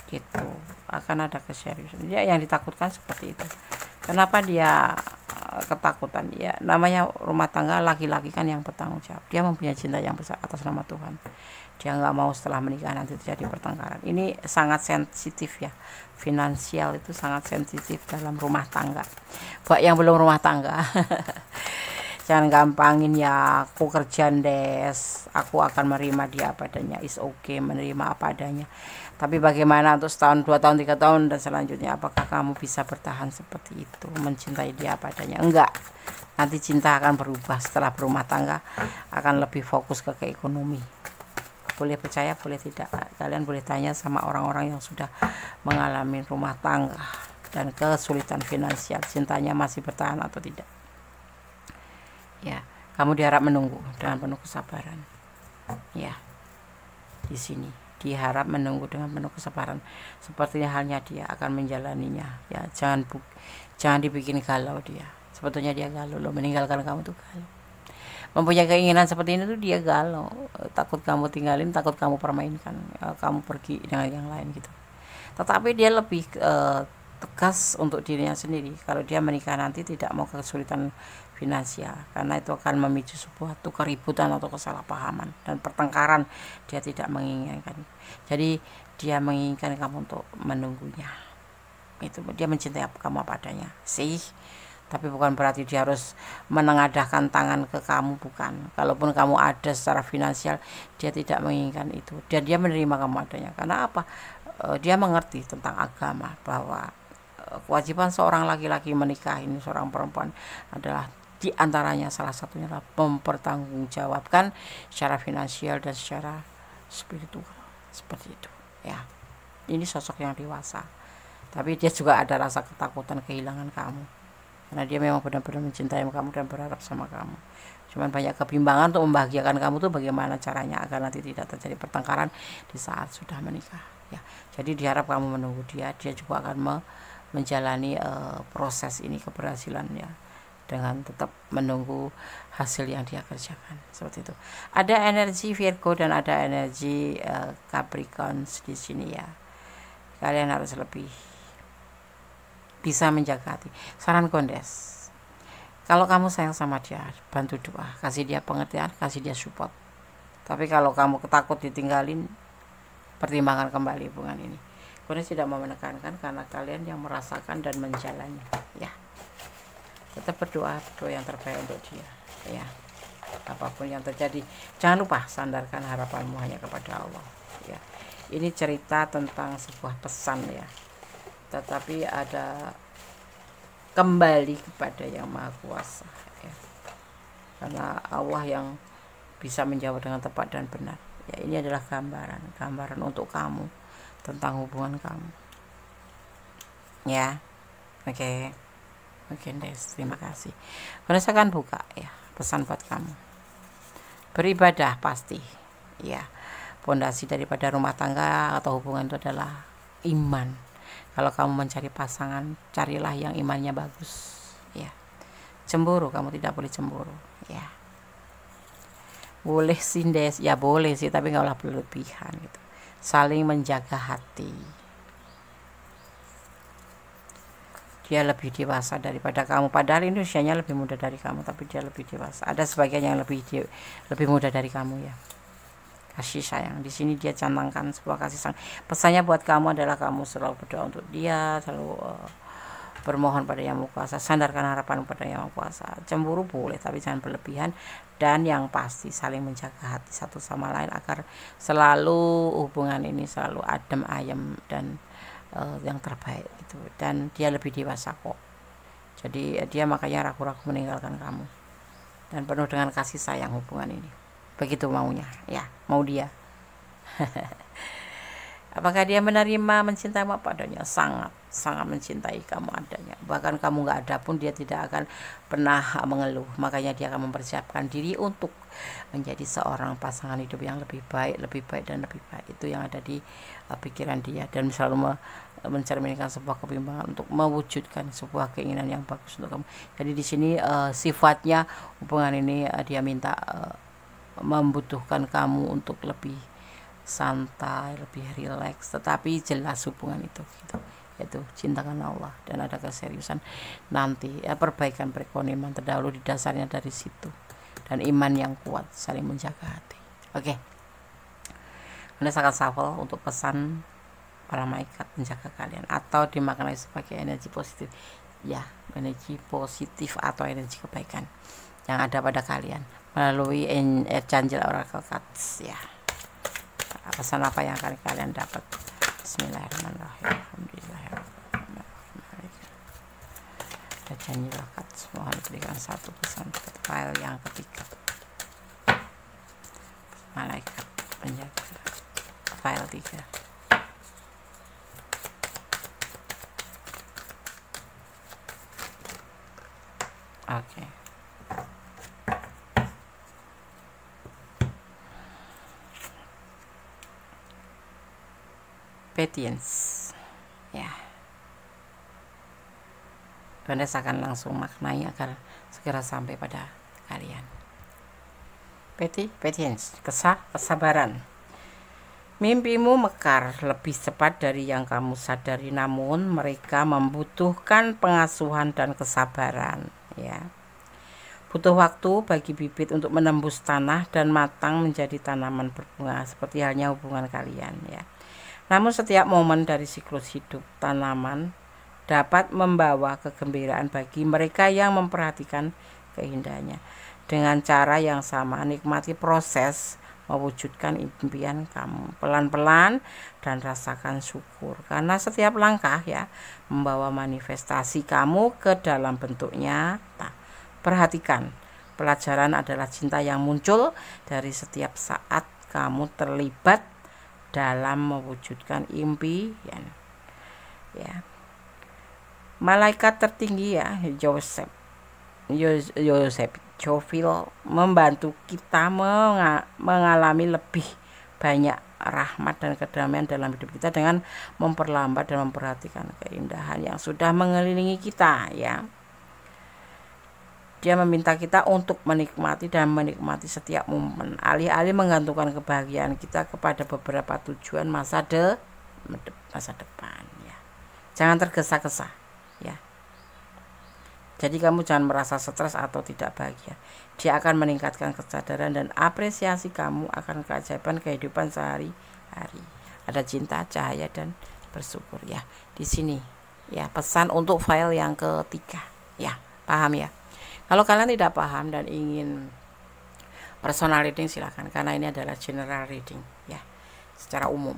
gitu, akan ada keseriusan. Dia yang ditakutkan seperti itu. Kenapa dia ketakutan? Ya namanya rumah tangga, laki-laki kan yang bertanggung jawab, dia mempunyai cinta yang besar atas nama Tuhan. Dia nggak mau setelah menikah nanti terjadi pertengkaran. Ini sangat sensitif ya, finansial itu sangat sensitif dalam rumah tangga. Buat yang belum rumah tangga jangan gampangin ya, aku kerja, Des, aku akan menerima dia apa adanya. Is okay menerima apa adanya, tapi bagaimana untuk setahun, 2 tahun, 3 tahun dan selanjutnya? Apakah kamu bisa bertahan seperti itu, mencintai dia apa adanya? Enggak, nanti cinta akan berubah. Setelah berumah tangga akan lebih fokus ke ekonomi. Boleh percaya, boleh tidak. Kalian boleh tanya sama orang-orang yang sudah mengalami rumah tangga dan kesulitan finansial, cintanya masih bertahan atau tidak. Ya, kamu diharap menunggu dengan penuh kesabaran. Ya, di sini diharap menunggu dengan penuh kesabaran. Sepertinya halnya dia akan menjalaninya. Ya, jangan dibikin galau dia. Sebetulnya dia galau loh, meninggalkan kamu tuh galau. Mempunyai keinginan seperti ini tuh dia galau, takut kamu tinggalin, takut kamu permainkan, kamu pergi dengan yang lain gitu. Tetapi dia lebih tegas untuk dirinya sendiri. Kalau dia menikah nanti tidak mau kesulitan finansial, karena itu akan memicu sebuah keributan atau kesalahpahaman dan pertengkaran. Dia tidak menginginkan. Jadi dia menginginkan kamu untuk menunggunya. Itu dia mencintai kamu apa adanya sih. Tapi bukan berarti dia harus menengadahkan tangan ke kamu, bukan. Kalaupun kamu ada secara finansial, dia tidak menginginkan itu. Dan dia menerima kamu adanya. Karena apa? Dia mengerti tentang agama, bahwa kewajiban seorang laki-laki menikahi seorang perempuan adalah di antaranya salah satunya adalah mempertanggungjawabkan secara finansial dan secara spiritual, seperti itu ya. Ini sosok yang dewasa, tapi dia juga ada rasa ketakutan kehilangan kamu, karena dia memang benar-benar mencintai kamu dan berharap sama kamu. Cuman banyak kebimbangan untuk membahagiakan kamu tuh bagaimana caranya agar nanti tidak terjadi pertengkaran di saat sudah menikah ya. Jadi diharap kamu menunggu dia juga akan menjalani proses ini, keberhasilannya, dengan tetap menunggu hasil yang dia kerjakan, seperti itu. Ada energi Virgo dan ada energi Capricorn di sini ya. Kalian harus lebih bisa menjaga hati. Saran Kondes, kalau kamu sayang sama dia, bantu doa, kasih dia pengertian, kasih dia support. Tapi kalau kamu takut ditinggalin, pertimbangkan kembali hubungan ini. Kondes tidak mau menekankan, karena kalian yang merasakan dan menjalani ya. Tetap berdoa yang terbaik untuk dia ya. Apapun yang terjadi, jangan lupa sandarkan harapanmu hanya kepada Allah ya. Ini cerita tentang sebuah pesan ya, tetapi ada kembali kepada yang Maha Kuasa ya. Karena Allah yang bisa menjawab dengan tepat dan benar ya. Ini adalah gambaran untuk kamu tentang hubungan kamu ya. Oke, Des, terima kasih. Karena saya akan buka ya pesan buat kamu. Beribadah pasti ya. Pondasi daripada rumah tangga atau hubungan itu adalah iman. Kalau kamu mencari pasangan, carilah yang imannya bagus ya. Cemburu, kamu tidak boleh cemburu ya. Boleh sih, Des, ya boleh sih, tapi nggak usah berlebihan gitu. Saling menjaga hati. dia lebih dewasa daripada kamu, padahal ini usianya lebih muda dari kamu, tapi dia lebih dewasa. Ada sebagian yang lebih muda dari kamu ya. Kasih sayang di sini dia canangkan sebuah kasih sayang. Pesannya buat kamu adalah kamu selalu berdoa untuk dia, selalu bermohon pada Yang Maha Kuasa, sandarkan harapan pada Yang Maha Kuasa. Cemburu boleh tapi jangan berlebihan, dan yang pasti saling menjaga hati satu sama lain agar selalu hubungan ini selalu adem ayem dan yang terbaik gitu. Dan dia lebih dewasa kok, jadi dia makanya ragu-ragu meninggalkan kamu, dan penuh dengan kasih sayang hubungan ini. Begitu maunya ya, mau dia. Apakah dia menerima, mencintaimu apa adanya? Sangat mencintai kamu adanya. Bahkan kamu nggak ada pun dia tidak akan pernah mengeluh. Makanya dia akan mempersiapkan diri untuk menjadi seorang pasangan hidup yang lebih baik dan lebih baik. Itu yang ada di pikiran dia, dan selalu mencerminkan sebuah kebimbangan untuk mewujudkan sebuah keinginan yang bagus untuk kamu. Jadi di sini sifatnya hubungan ini dia minta membutuhkan kamu untuk lebih santai, lebih rileks, tetapi jelas hubungan itu gitu, yaitu cinta karena Allah dan ada keseriusan nanti perbaikan perekonomian terdahulu di dasarnya dari situ, dan iman yang kuat saling menjaga hati. Oke. Anda sangat shuffle untuk pesan para malaikat menjaga kalian, atau dimaknai sebagai energi positif ya, energi positif atau energi kebaikan yang ada pada kalian melalui Archangel Oracle Cards ya. Pesan apa yang akan kalian dapat? Bismillahirrahmanirrahim. Alhamdulillahirrahmanirrahim. Archangel Cards, mohon berikan satu pesan ke file yang ketiga. Malaikat penjaga file 3. Oke. Patience ya. Anda akan langsung maknai agar segera sampai pada kalian. Patience, kesabaran. Mimpimu mekar lebih cepat dari yang kamu sadari, namun mereka membutuhkan pengasuhan dan kesabaran ya. Butuh waktu bagi bibit untuk menembus tanah dan matang menjadi tanaman berbunga, seperti halnya hubungan kalian ya. Namun setiap momen dari siklus hidup tanaman dapat membawa kegembiraan bagi mereka yang memperhatikan keindahannya. Dengan cara yang sama, nikmati proses mewujudkan impian kamu pelan-pelan dan rasakan syukur, karena setiap langkah ya membawa manifestasi kamu ke dalam bentuk nyata. Perhatikan, pelajaran adalah cinta yang muncul dari setiap saat kamu terlibat dalam mewujudkan impian ya. Malaikat tertinggi ya, Joseph Joviel membantu kita mengalami lebih banyak rahmat dan kedamaian dalam hidup kita dengan memperlambat dan memperhatikan keindahan yang sudah mengelilingi kita ya. Dia meminta kita untuk menikmati setiap momen, alih-alih menggantungkan kebahagiaan kita kepada beberapa tujuan masa depan ya. Jangan tergesa-gesa ya. Jadi kamu jangan merasa stres atau tidak bahagia. Dia akan meningkatkan kesadaran dan apresiasi kamu akan keajaiban kehidupan sehari-hari. Ada cinta, cahaya, dan bersyukur ya. Di sini ya pesan untuk file yang ketiga ya. Paham ya? Kalau kalian tidak paham dan ingin personal reading silakan, karena ini adalah general reading ya, secara umum.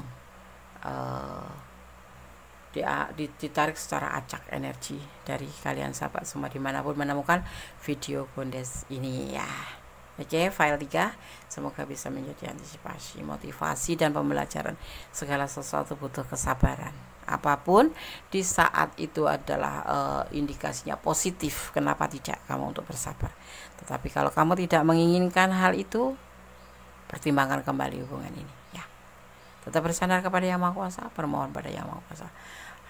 Ditarik secara acak energi dari kalian sahabat semua dimanapun menemukan video Gondes ini ya. Oke, file 3 semoga bisa menjadi antisipasi, motivasi, dan pembelajaran. Segala sesuatu butuh kesabaran. Apapun di saat itu adalah indikasinya positif, kenapa tidak kamu untuk bersabar. Tetapi kalau kamu tidak menginginkan hal itu, pertimbangkan kembali hubungan ini ya. Tetap bersandar kepada Yang Maha Kuasa, bermohon pada Yang Maha Kuasa.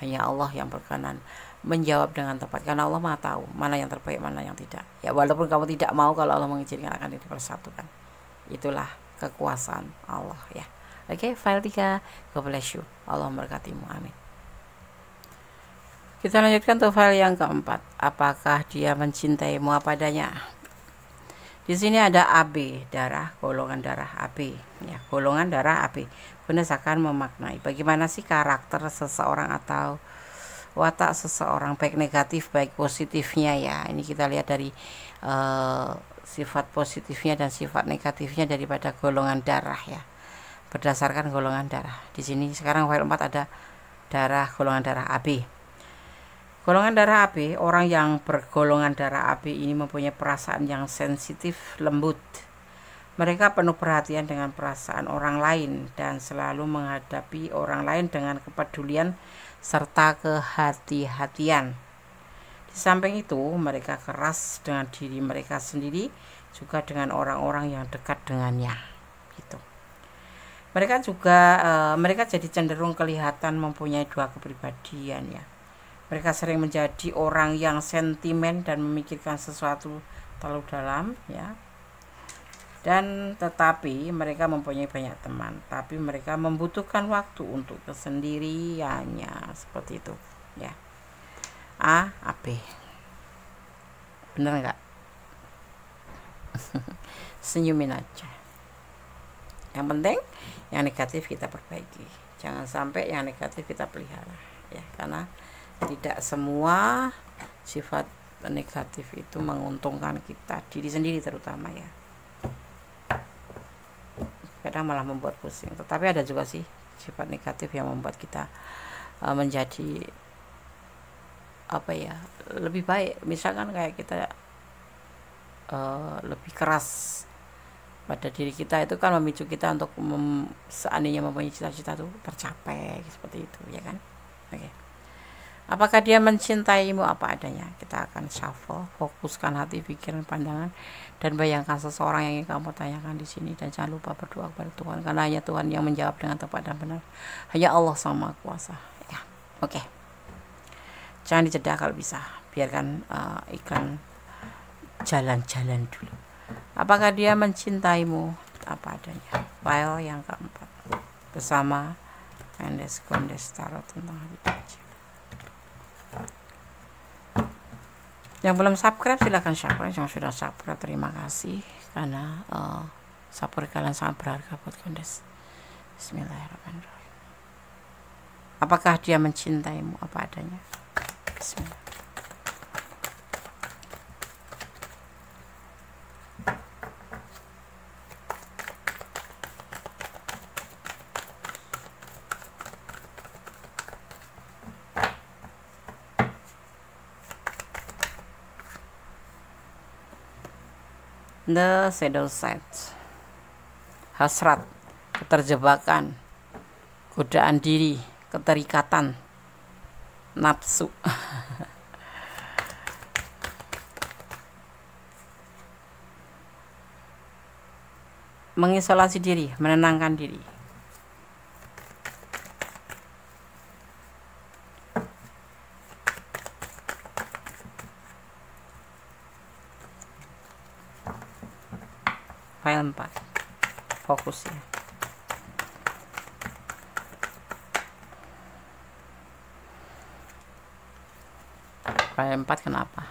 Hanya Allah yang berkenan menjawab dengan tepat, karena Allah Maha tahu mana yang terbaik, mana yang tidak ya. Walaupun kamu tidak mau, kalau Allah mengizinkan akan dipersatukan. Itulah kekuasaan Allah ya. Oke, file 3. God bless you. Allah memberkatimu. Amin. Kita lanjutkan tuh file yang keempat. Apakah dia mencintaimu apa adanya? Di sini ada AB, darah, golongan darah AB, ya, golongan darah AB. Gunes akan memaknai bagaimana sih karakter seseorang atau watak seseorang, baik negatif baik positifnya ya. Ini kita lihat dari sifat positifnya dan sifat negatifnya daripada golongan darah ya. Berdasarkan golongan darah. Di sini sekarang file 4 ada darah, golongan darah AB. Golongan darah AB, orang yang bergolongan darah AB ini mempunyai perasaan yang sensitif, lembut. Mereka penuh perhatian dengan perasaan orang lain dan selalu menghadapi orang lain dengan kepedulian serta kehati-hatian. Di samping itu, mereka keras dengan diri mereka sendiri, juga dengan orang-orang yang dekat dengannya. Gitu. Mereka jadi cenderung kelihatan mempunyai dua kepribadian ya. Mereka sering menjadi orang yang sentimen dan memikirkan sesuatu terlalu dalam ya. Dan tetapi mereka mempunyai banyak teman, tapi mereka membutuhkan waktu untuk kesendiriannya, seperti itu ya. A, AB. Bener nggak? Senyumin aja. Yang penting yang negatif kita perbaiki, jangan sampai yang negatif kita pelihara ya, karena tidak semua sifat negatif itu menguntungkan kita, diri sendiri terutama ya. Kadang malah membuat pusing. Tetapi ada juga sih sifat negatif yang membuat kita menjadi apa ya, lebih baik. Misalkan kayak kita lebih keras pada diri kita, itu kan memicu kita untuk seandainya mempunyai cita-cita itu tercapai seperti itu ya kan. Oke. Apakah dia mencintaimu apa adanya? Kita akan shuffle, fokuskan hati, pikiran, pandangan, dan bayangkan seseorang yang ingin kamu tanyakan di sini. Dan jangan lupa berdoa kepada Tuhan, karena hanya Tuhan yang menjawab dengan tepat dan benar. Hanya Allah Sang Maha Kuasa. Ya, oke. Jangan dijeda kalau bisa. Biarkan iklan jalan-jalan dulu. Apakah dia mencintaimu apa adanya? File yang keempat bersama Mendes Gondes Tarot tentang hari. Yang belum subscribe silahkan subscribe, yang sudah subscribe terima kasih, karena subscribe kalian sangat berharga buat Gondes. Bismillahirrahmanirrahim. Apakah dia mencintaimu apa adanya? Bismillah. The shadow side, hasrat, keterjebakan, godaan diri, keterikatan, nafsu. Mengisolasi diri, menenangkan diri. File 4, fokus ya. File 4 kenapa?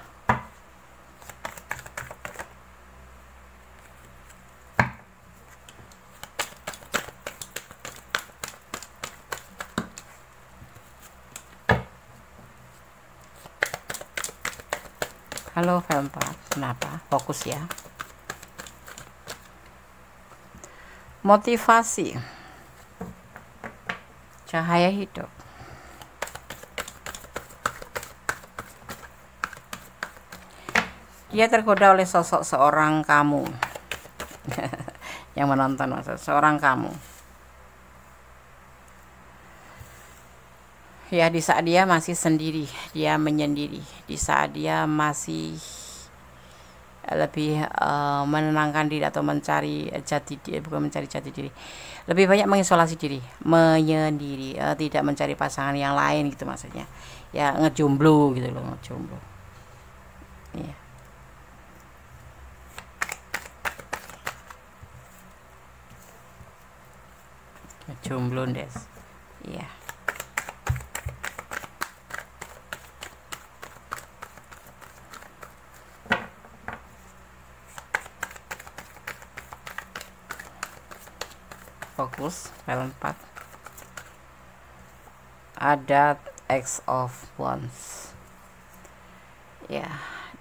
Halo file 4, kenapa? Fokus ya. Motivasi, cahaya hidup. Dia tergoda oleh sosok seorang kamu. Yang menonton maksud seorang kamu. Ya, di saat dia masih sendiri, dia menyendiri. Di saat dia masih lebih menenangkan diri atau mencari jati diri, bukan mencari jati diri, lebih banyak mengisolasi diri, menyendiri, tidak mencari pasangan yang lain gitu maksudnya ya, ngejomblo gitu loh, ngejomblo iya. Ngejomblo des iya. fokus file 4, ada X of Wands. Ya,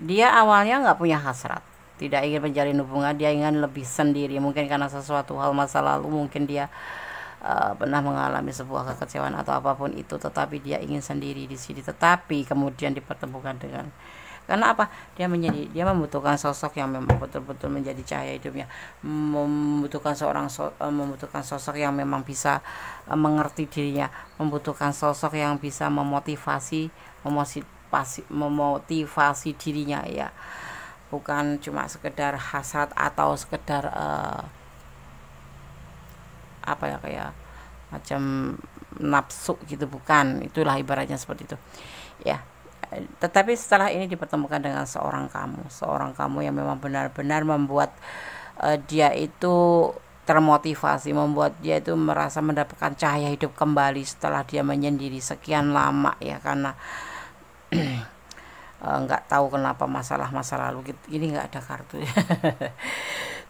dia awalnya nggak punya hasrat, tidak ingin menjalin hubungan, dia ingin lebih sendiri, mungkin karena sesuatu hal masa lalu, mungkin dia pernah mengalami sebuah kekecewaan atau apapun itu, tetapi dia ingin sendiri di sini. Tetapi kemudian dipertemukan dengan, karena apa, dia membutuhkan sosok yang memang betul-betul menjadi cahaya hidupnya, membutuhkan membutuhkan sosok yang memang bisa mengerti dirinya, membutuhkan sosok yang bisa memotivasi dirinya, ya, bukan cuma sekedar hasrat atau sekedar apa ya, kayak macam nafsu gitu, bukan, itulah ibaratnya seperti itu, ya. Tetapi setelah ini dipertemukan dengan seorang kamu yang memang benar-benar membuat dia itu termotivasi, membuat dia itu merasa mendapatkan cahaya hidup kembali setelah dia menyendiri sekian lama, ya, karena nggak tahu kenapa masa lalu gitu, ini nggak ada kartu.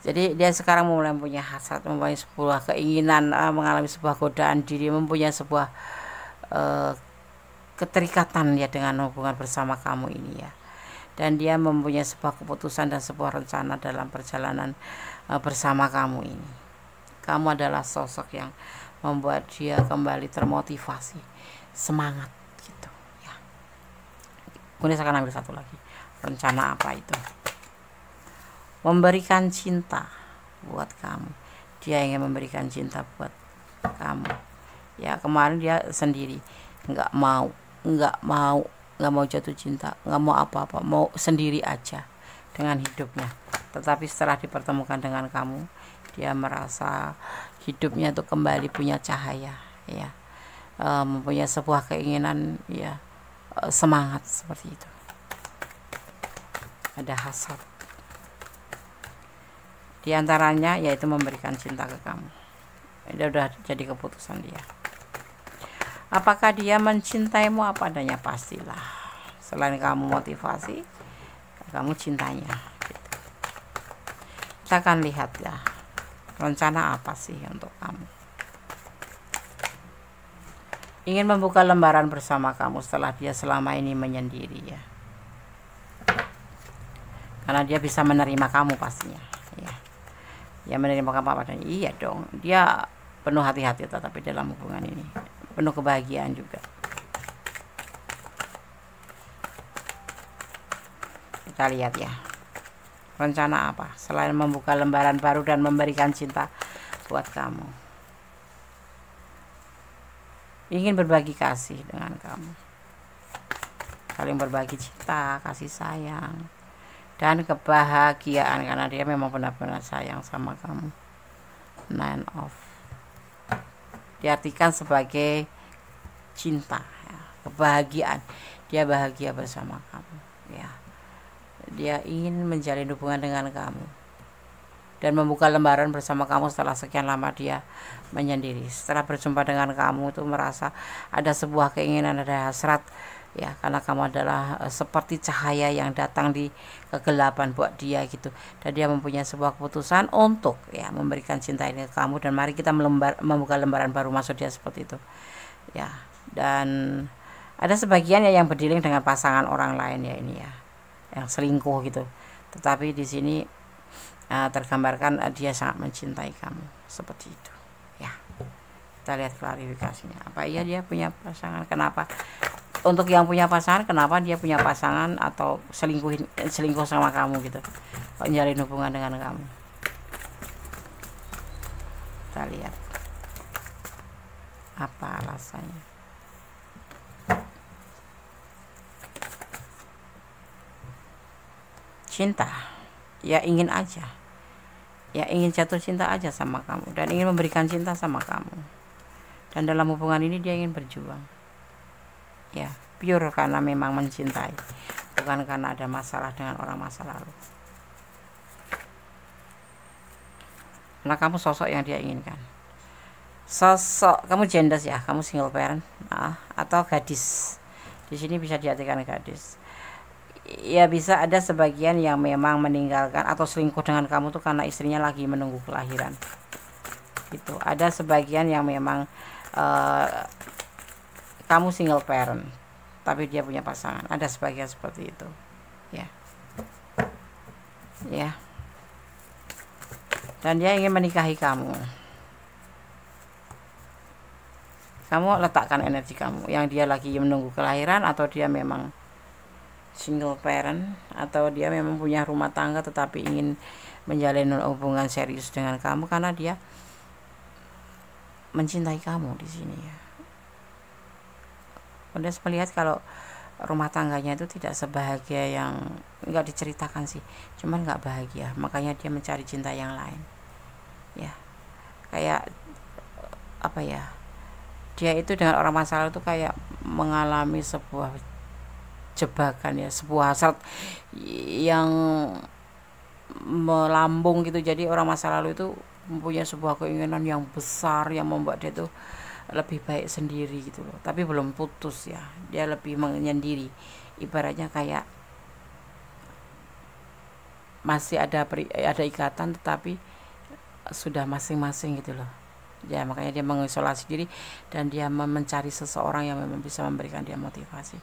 Jadi dia sekarang mulai punya hasrat, mempunyai sebuah keinginan, mengalami sebuah godaan diri, mempunyai sebuah keterikatan ya dengan hubungan bersama kamu ini, ya. Dan dia mempunyai sebuah keputusan dan sebuah rencana dalam perjalanan bersama kamu ini. Kamu adalah sosok yang membuat dia kembali termotivasi, semangat gitu, ya. Kemudian saya akan ambil satu lagi. Rencana apa itu? Memberikan cinta buat kamu. Dia ingin memberikan cinta buat kamu, ya. Kemarin dia sendiri, nggak mau jatuh cinta, nggak mau apa-apa, mau sendiri aja dengan hidupnya. Tetapi setelah dipertemukan dengan kamu, dia merasa hidupnya itu kembali punya cahaya, ya, mempunyai sebuah keinginan, ya, semangat seperti itu. Ada hasrat di antaranya, yaitu memberikan cinta ke kamu. Itu udah jadi keputusan dia. Apakah dia mencintaimu apa adanya? Pastilah. Selain kamu motivasi, kamu cintanya. Gitu. Kita akan lihat, ya, rencana apa sih untuk kamu. Ingin membuka lembaran bersama kamu setelah dia selama ini menyendiri, ya. Karena dia bisa menerima kamu pastinya, ya. Ya, menerima kamu apa adanya. Iya dong, dia penuh hati-hati tetapi dalam hubungan ini penuh kebahagiaan juga. Kita lihat, ya, rencana apa selain membuka lembaran baru dan memberikan cinta buat kamu. Ingin berbagi kasih dengan kamu, saling berbagi cinta, kasih sayang, dan kebahagiaan, karena dia memang benar-benar sayang sama kamu. Nine of diartikan sebagai cinta, ya, kebahagiaan. Dia bahagia bersama kamu, ya. Dia ingin menjalin hubungan dengan kamu dan membuka lembaran bersama kamu setelah sekian lama dia menyendiri. Setelah berjumpa dengan kamu itu merasa ada sebuah keinginan, ada hasrat, ya, karena kamu adalah seperti cahaya yang datang di kegelapan buat dia gitu. Dan dia mempunyai sebuah keputusan untuk, ya, memberikan cinta ini ke kamu, dan mari kita membuka lembaran baru, maksud dia seperti itu, ya. Dan ada sebagian, ya, yang berdealing dengan pasangan orang lain, ya, ini, ya, yang selingkuh gitu. Tetapi di sini tergambarkan dia sangat mencintai kamu seperti itu, ya. Kita lihat klarifikasinya. Apa iya dia punya pasangan? Kenapa? Untuk yang punya pasangan, kenapa dia punya pasangan atau selingkuh sama kamu gitu, menjalin hubungan dengan kamu? Kita lihat apa alasannya. Cinta, ya, ingin aja, ya, ingin jatuh cinta aja sama kamu dan ingin memberikan cinta sama kamu. Dan dalam hubungan ini dia ingin berjuang, ya, pure karena memang mencintai, bukan karena ada masalah dengan orang masa lalu. Karena kamu sosok yang dia inginkan. Sosok kamu gendes, ya, kamu single parent, atau gadis. Di sini bisa diartikan gadis. Ya, bisa ada sebagian yang memang meninggalkan atau selingkuh dengan kamu tuh karena istrinya lagi menunggu kelahiran. Gitu. Ada sebagian yang memang kamu single parent tapi dia punya pasangan, ada sebagian seperti itu ya. Ya, dan dia ingin menikahi kamu. Kamu letakkan energi kamu, yang dia lagi menunggu kelahiran, atau dia memang single parent, atau dia memang punya rumah tangga tetapi ingin menjalin hubungan serius dengan kamu karena dia mencintai kamu di sini ya. Udah melihat kalau rumah tangganya itu tidak sebahagia yang nggak diceritakan sih, cuman nggak bahagia, makanya dia mencari cinta yang lain ya. Kayak apa ya, dia itu dengan orang masa lalu itu kayak mengalami sebuah jebakan ya, sebuah hasrat yang melambung gitu. Jadi orang masa lalu itu mempunyai sebuah keinginan yang besar yang membuat dia tuh lebih baik sendiri gitu loh, tapi belum putus ya, dia lebih menyendiri, ibaratnya kayak masih ada ikatan tetapi sudah masing-masing gitu loh ya. Makanya dia mengisolasi diri dan dia mencari seseorang yang memang bisa memberikan dia motivasi.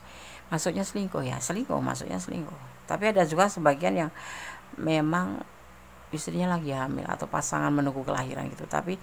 Maksudnya selingkuh ya, maksudnya selingkuh. Tapi ada juga sebagian yang memang istrinya lagi hamil atau pasangan menunggu kelahiran gitu. Tapi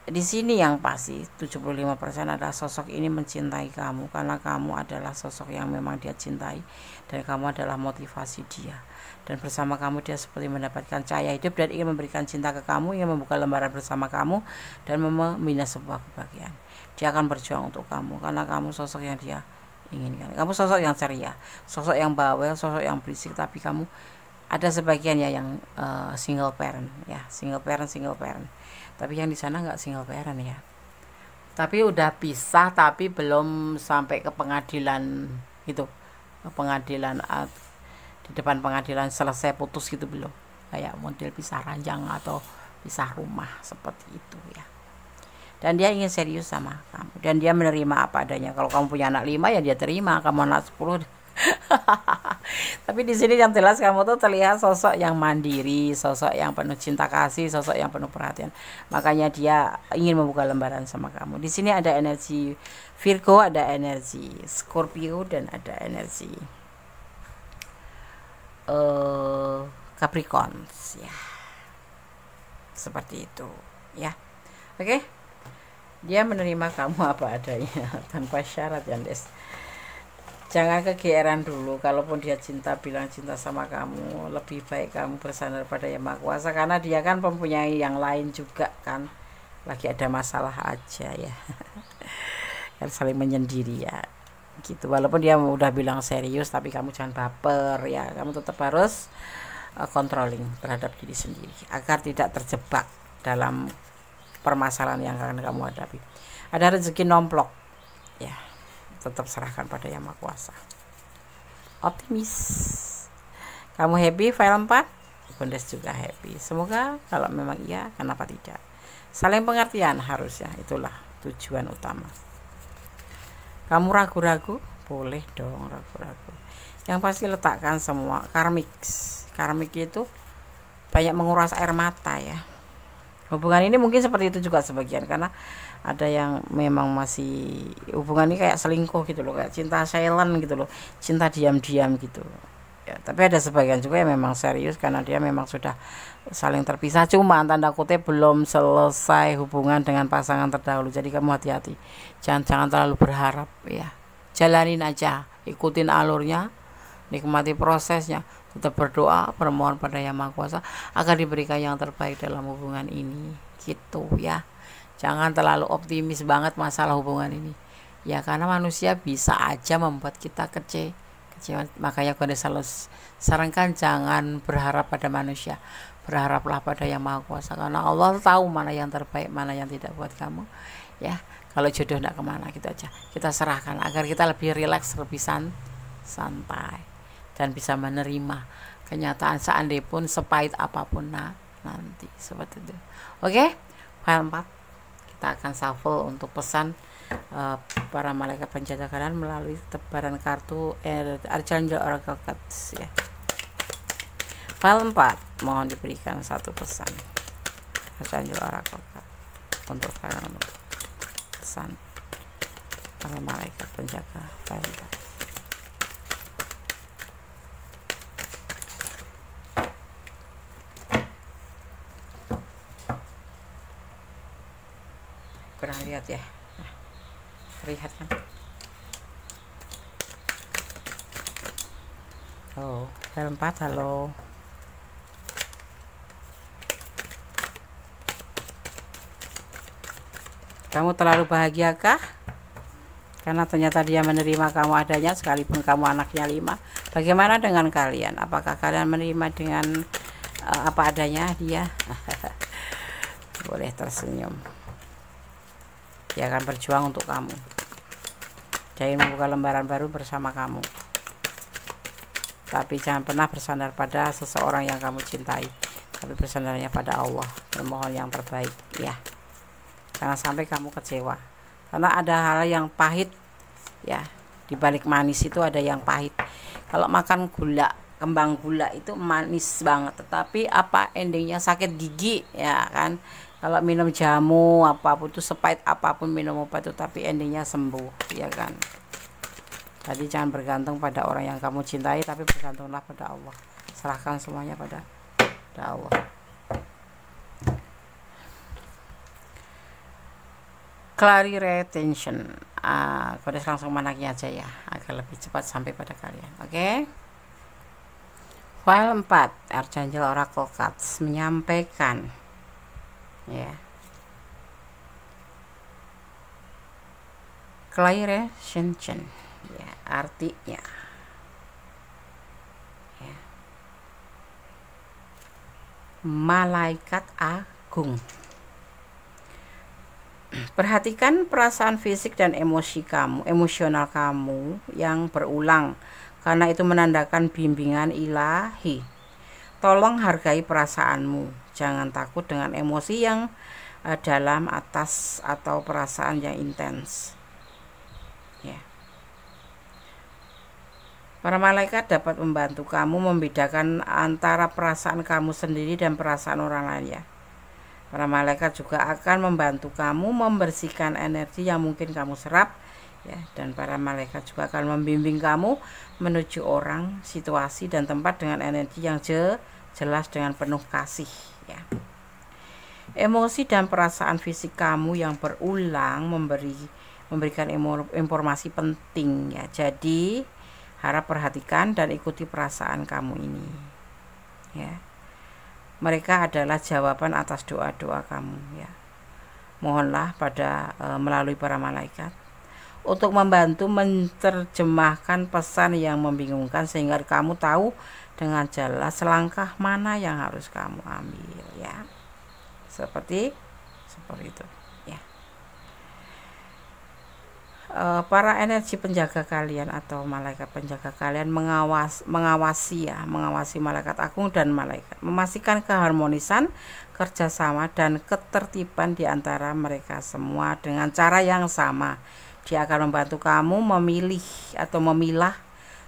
di sini yang pasti 75% adalah sosok ini mencintai kamu karena kamu adalah sosok yang memang dia cintai dan kamu adalah motivasi dia. Dan bersama kamu dia seperti mendapatkan cahaya hidup dan ingin memberikan cinta ke kamu, ingin membuka lembaran bersama kamu dan membina sebuah kebahagiaan. Dia akan berjuang untuk kamu karena kamu sosok yang dia inginkan. Kamu sosok yang ceria, sosok yang bawel, sosok yang berisik, tapi kamu ada sebagian ya yang single parent ya, single parent. Tapi yang di sana nggak single parent ya. Tapi udah pisah tapi belum sampai ke pengadilan gitu. Ke pengadilan di depan pengadilan selesai putus gitu belum. Kayak model pisah ranjang atau pisah rumah seperti itu ya. Dan dia ingin serius sama kamu dan dia menerima apa adanya. Kalau kamu punya anak 5 ya dia terima, kamu anak 10 tapi di sini yang jelas kamu tuh terlihat sosok yang mandiri, sosok yang penuh cinta kasih, sosok yang penuh perhatian. Makanya dia ingin membuka lembaran sama kamu. Di sini ada energi Virgo, ada energi Scorpio, dan ada energi Capricorn ya. Seperti itu ya. Oke. Dia menerima kamu apa adanya tanpa syarat ya, Des. Jangan kegeeran dulu. Kalaupun dia cinta, bilang cinta sama kamu, lebih baik kamu bersandar pada Yang Maha Kuasa karena dia kan mempunyai yang lain juga kan. Lagi ada masalah aja ya. Kan saling menyendiri ya. Gitu. Walaupun dia udah bilang serius, tapi kamu jangan baper ya. Kamu tetap harus controlling terhadap diri sendiri agar tidak terjebak dalam permasalahan yang akan kamu hadapi. Ada rezeki nomplok ya. Tetap serahkan pada Yang Maha Kuasa. Optimis. Kamu happy file 4? Bundes juga happy. Semoga kalau memang iya, kenapa tidak? Saling pengertian harusnya, itulah tujuan utama. Kamu ragu-ragu? Boleh dong ragu-ragu. Yang pasti letakkan semua karmik. Karmik itu banyak menguras air mata ya. Hubungan ini mungkin seperti itu juga sebagian karena ada yang memang masih hubungan ini kayak selingkuh gitu loh, kayak cinta silent gitu loh, cinta diam-diam gitu ya. Tapi ada sebagian juga yang memang serius karena dia memang sudah saling terpisah, cuma tanda kutip belum selesai hubungan dengan pasangan terdahulu. Jadi kamu hati-hati, jangan terlalu berharap ya, jalanin aja, ikutin alurnya, nikmati prosesnya, tetap berdoa, bermohon pada Yang Maha Kuasa agar diberikan yang terbaik dalam hubungan ini gitu ya. Jangan terlalu optimis banget masalah hubungan ini ya, karena manusia bisa aja membuat kita kecewa. Makanya gue selalu sarankan jangan berharap pada manusia, berharaplah pada Yang Maha Kuasa karena Allah tahu mana yang terbaik, mana yang tidak buat kamu ya. Kalau jodoh tidak kemana gitu aja kita serahkan agar kita lebih rileks, lebih santai dan bisa menerima kenyataan seandainya pun sepahit apapun nanti seperti itu. Oke, file 4 kita akan shuffle untuk pesan para malaikat penjaga keadaan melalui tebaran kartu Archangel Oracle Cards ya. File 4 mohon diberikan satu pesan. Archangel Oracle untuk kalian, pesan para malaikat penjaga kalian. Pernah lihat ya? Nah, terlihat kan? Oh, file 4, halo. Kamu terlalu bahagiakah? Karena ternyata dia menerima kamu adanya, sekalipun kamu anaknya 5. Bagaimana dengan kalian? Apakah kalian menerima dengan apa adanya dia? Boleh tersenyum. Dia akan berjuang untuk kamu. Dia ingin membuka lembaran baru bersama kamu. Tapi jangan pernah bersandar pada seseorang yang kamu cintai, tapi bersandarnya pada Allah, bermohon yang terbaik ya. Jangan sampai kamu kecewa, karena ada hal yang pahit ya. Di balik manis itu ada yang pahit. Kalau makan gula, kembang gula itu manis banget, tetapi apa endingnya? Sakit gigi ya kan. Kalau minum jamu apapun itu, sepahit apapun minum obat itu, tapi endingnya sembuh ya kan. Jadi jangan bergantung pada orang yang kamu cintai, tapi bergantunglah pada Allah. Serahkan semuanya pada Allah. Clary retention, kode langsung manaknya aja ya, agar lebih cepat sampai pada kalian. Oke. File 4, Archangel Oracle Cards menyampaikan ya. Clary retention ya, artinya ya, malaikat agung. Perhatikan perasaan fisik dan emosional kamu yang berulang, karena itu menandakan bimbingan ilahi. Tolong hargai perasaanmu, jangan takut dengan emosi yang dalam atas atau perasaan yang intens. Ya. Para malaikat dapat membantu kamu membedakan antara perasaan kamu sendiri dan perasaan orang lain ya. Para malaikat juga akan membantu kamu membersihkan energi yang mungkin kamu serap ya, dan para malaikat juga akan membimbing kamu menuju orang, situasi dan tempat dengan energi yang jelas dengan penuh kasih ya. Emosi dan perasaan fisik kamu yang berulang memberikan informasi penting ya. Jadi harap perhatikan dan ikuti perasaan kamu ini ya. Mereka adalah jawaban atas doa-doa kamu ya. Mohonlah pada melalui para malaikat untuk membantu menerjemahkan pesan yang membingungkan, sehingga kamu tahu dengan jelas langkah mana yang harus kamu ambil ya. Seperti itu ya. Para energi penjaga kalian atau malaikat penjaga kalian mengawasi malaikat agung dan malaikat, memastikan keharmonisan, kerjasama dan ketertiban di antara mereka semua dengan cara yang sama. Dia akan membantu kamu memilih atau memilah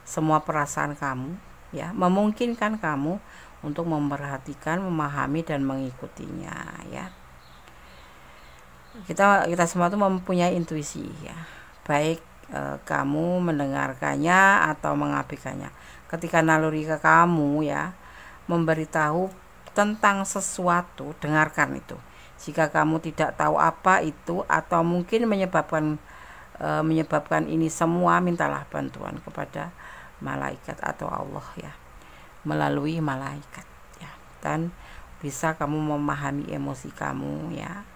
semua perasaan kamu ya, memungkinkan kamu untuk memperhatikan, memahami dan mengikutinya ya. Kita semua itu mempunyai intuisi ya. Baik kamu mendengarkannya atau mengabaikannya. Ketika naluri ke kamu ya memberitahu tentang sesuatu, dengarkan itu. Jika kamu tidak tahu apa itu atau mungkin menyebabkan ini semua, mintalah bantuan kepada malaikat atau Allah ya, melalui malaikat ya, dan bisa kamu memahami emosi kamu ya.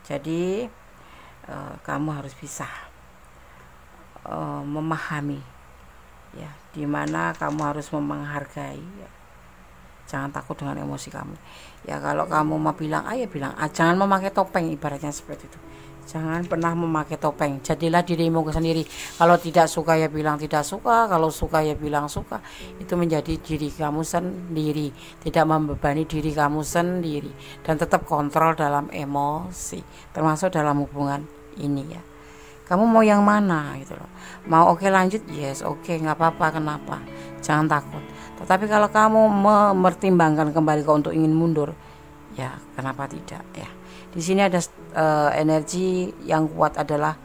Jadi kamu harus bisa memahami ya, dimana kamu harus menghargai ya. Jangan takut dengan emosi kamu ya. Kalau kamu mau bilang ya bilang, jangan memakai topeng, ibaratnya seperti itu. Jangan pernah memakai topeng, jadilah dirimu sendiri. Kalau tidak suka ya bilang tidak suka, kalau suka ya bilang suka. Itu menjadi diri kamu sendiri, tidak membebani diri kamu sendiri, dan tetap kontrol dalam emosi, termasuk dalam hubungan ini ya. Kamu mau yang mana gitu loh. Mau oke lanjut, yes oke, nggak apa-apa, kenapa, jangan takut. Tetapi kalau kamu mempertimbangkan kembali kau untuk ingin mundur, Ya, kenapa tidak ya? Di sini ada energi yang kuat adalah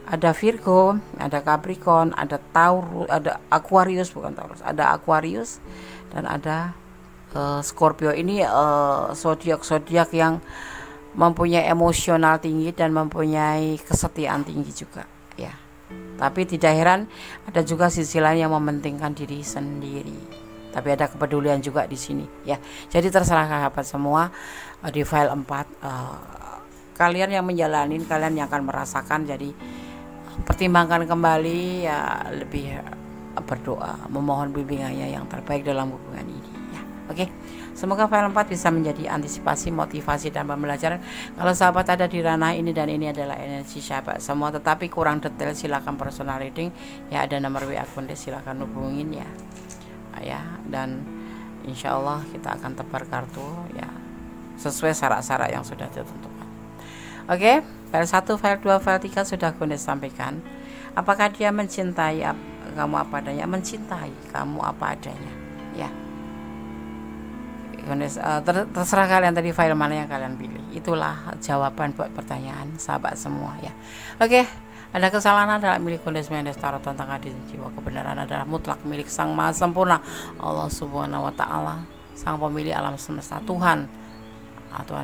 ada Virgo, ada Capricorn, ada Taurus, ada Aquarius, bukan Taurus, ada Aquarius dan ada Scorpio. Ini zodiak yang mempunyai emosional tinggi dan mempunyai kesetiaan tinggi juga ya. Tapi tidak heran ada juga sisi lain yang mementingkan diri sendiri. Tapi ada kepedulian juga di sini ya. Jadi terserah sahabat semua, di file 4 kalian yang menjalani, kalian yang akan merasakan. Jadi pertimbangkan kembali ya, lebih berdoa memohon bimbingannya yang terbaik dalam hubungan ini ya. Oke. Semoga file 4 bisa menjadi antisipasi, motivasi dan pembelajaran. Kalau sahabat ada di ranah ini dan ini adalah energi sahabat semua, tetapi kurang detail, silakan personal reading ya, ada nomor WA Kundes, silakan hubungin ya. Dan insya Allah kita akan tebar kartu ya sesuai syarat-syarat yang sudah ditentukan. Oke, file 1, file 2, file 3 sudah Kundes sampaikan. Apakah dia mencintai kamu apa adanya? Mencintai kamu apa adanya ya. Kundes terserah kalian tadi file mana yang kalian pilih. Itulah jawaban buat pertanyaan sahabat semua ya. Oke. Ada kesalahan adalah milik Kundes Mendes Tarot tentang hadir jiwa. Kebenaran adalah mutlak milik Sang Maha Sempurna, Allah Subhanahu wa Ta'ala, Sang Pemilik alam semesta, Tuhan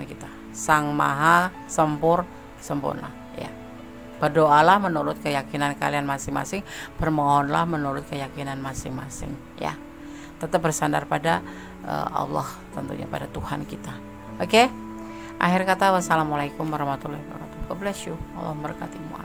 kita, Sang Maha Sempurna ya. Berdoalah menurut keyakinan kalian masing-masing, bermohonlah menurut keyakinan masing-masing ya. Tetap bersandar pada Allah, tentunya pada Tuhan kita. Oke. Akhir kata, wassalamualaikum warahmatullahi wabarakatuh. God bless you. Allah memberkatimu.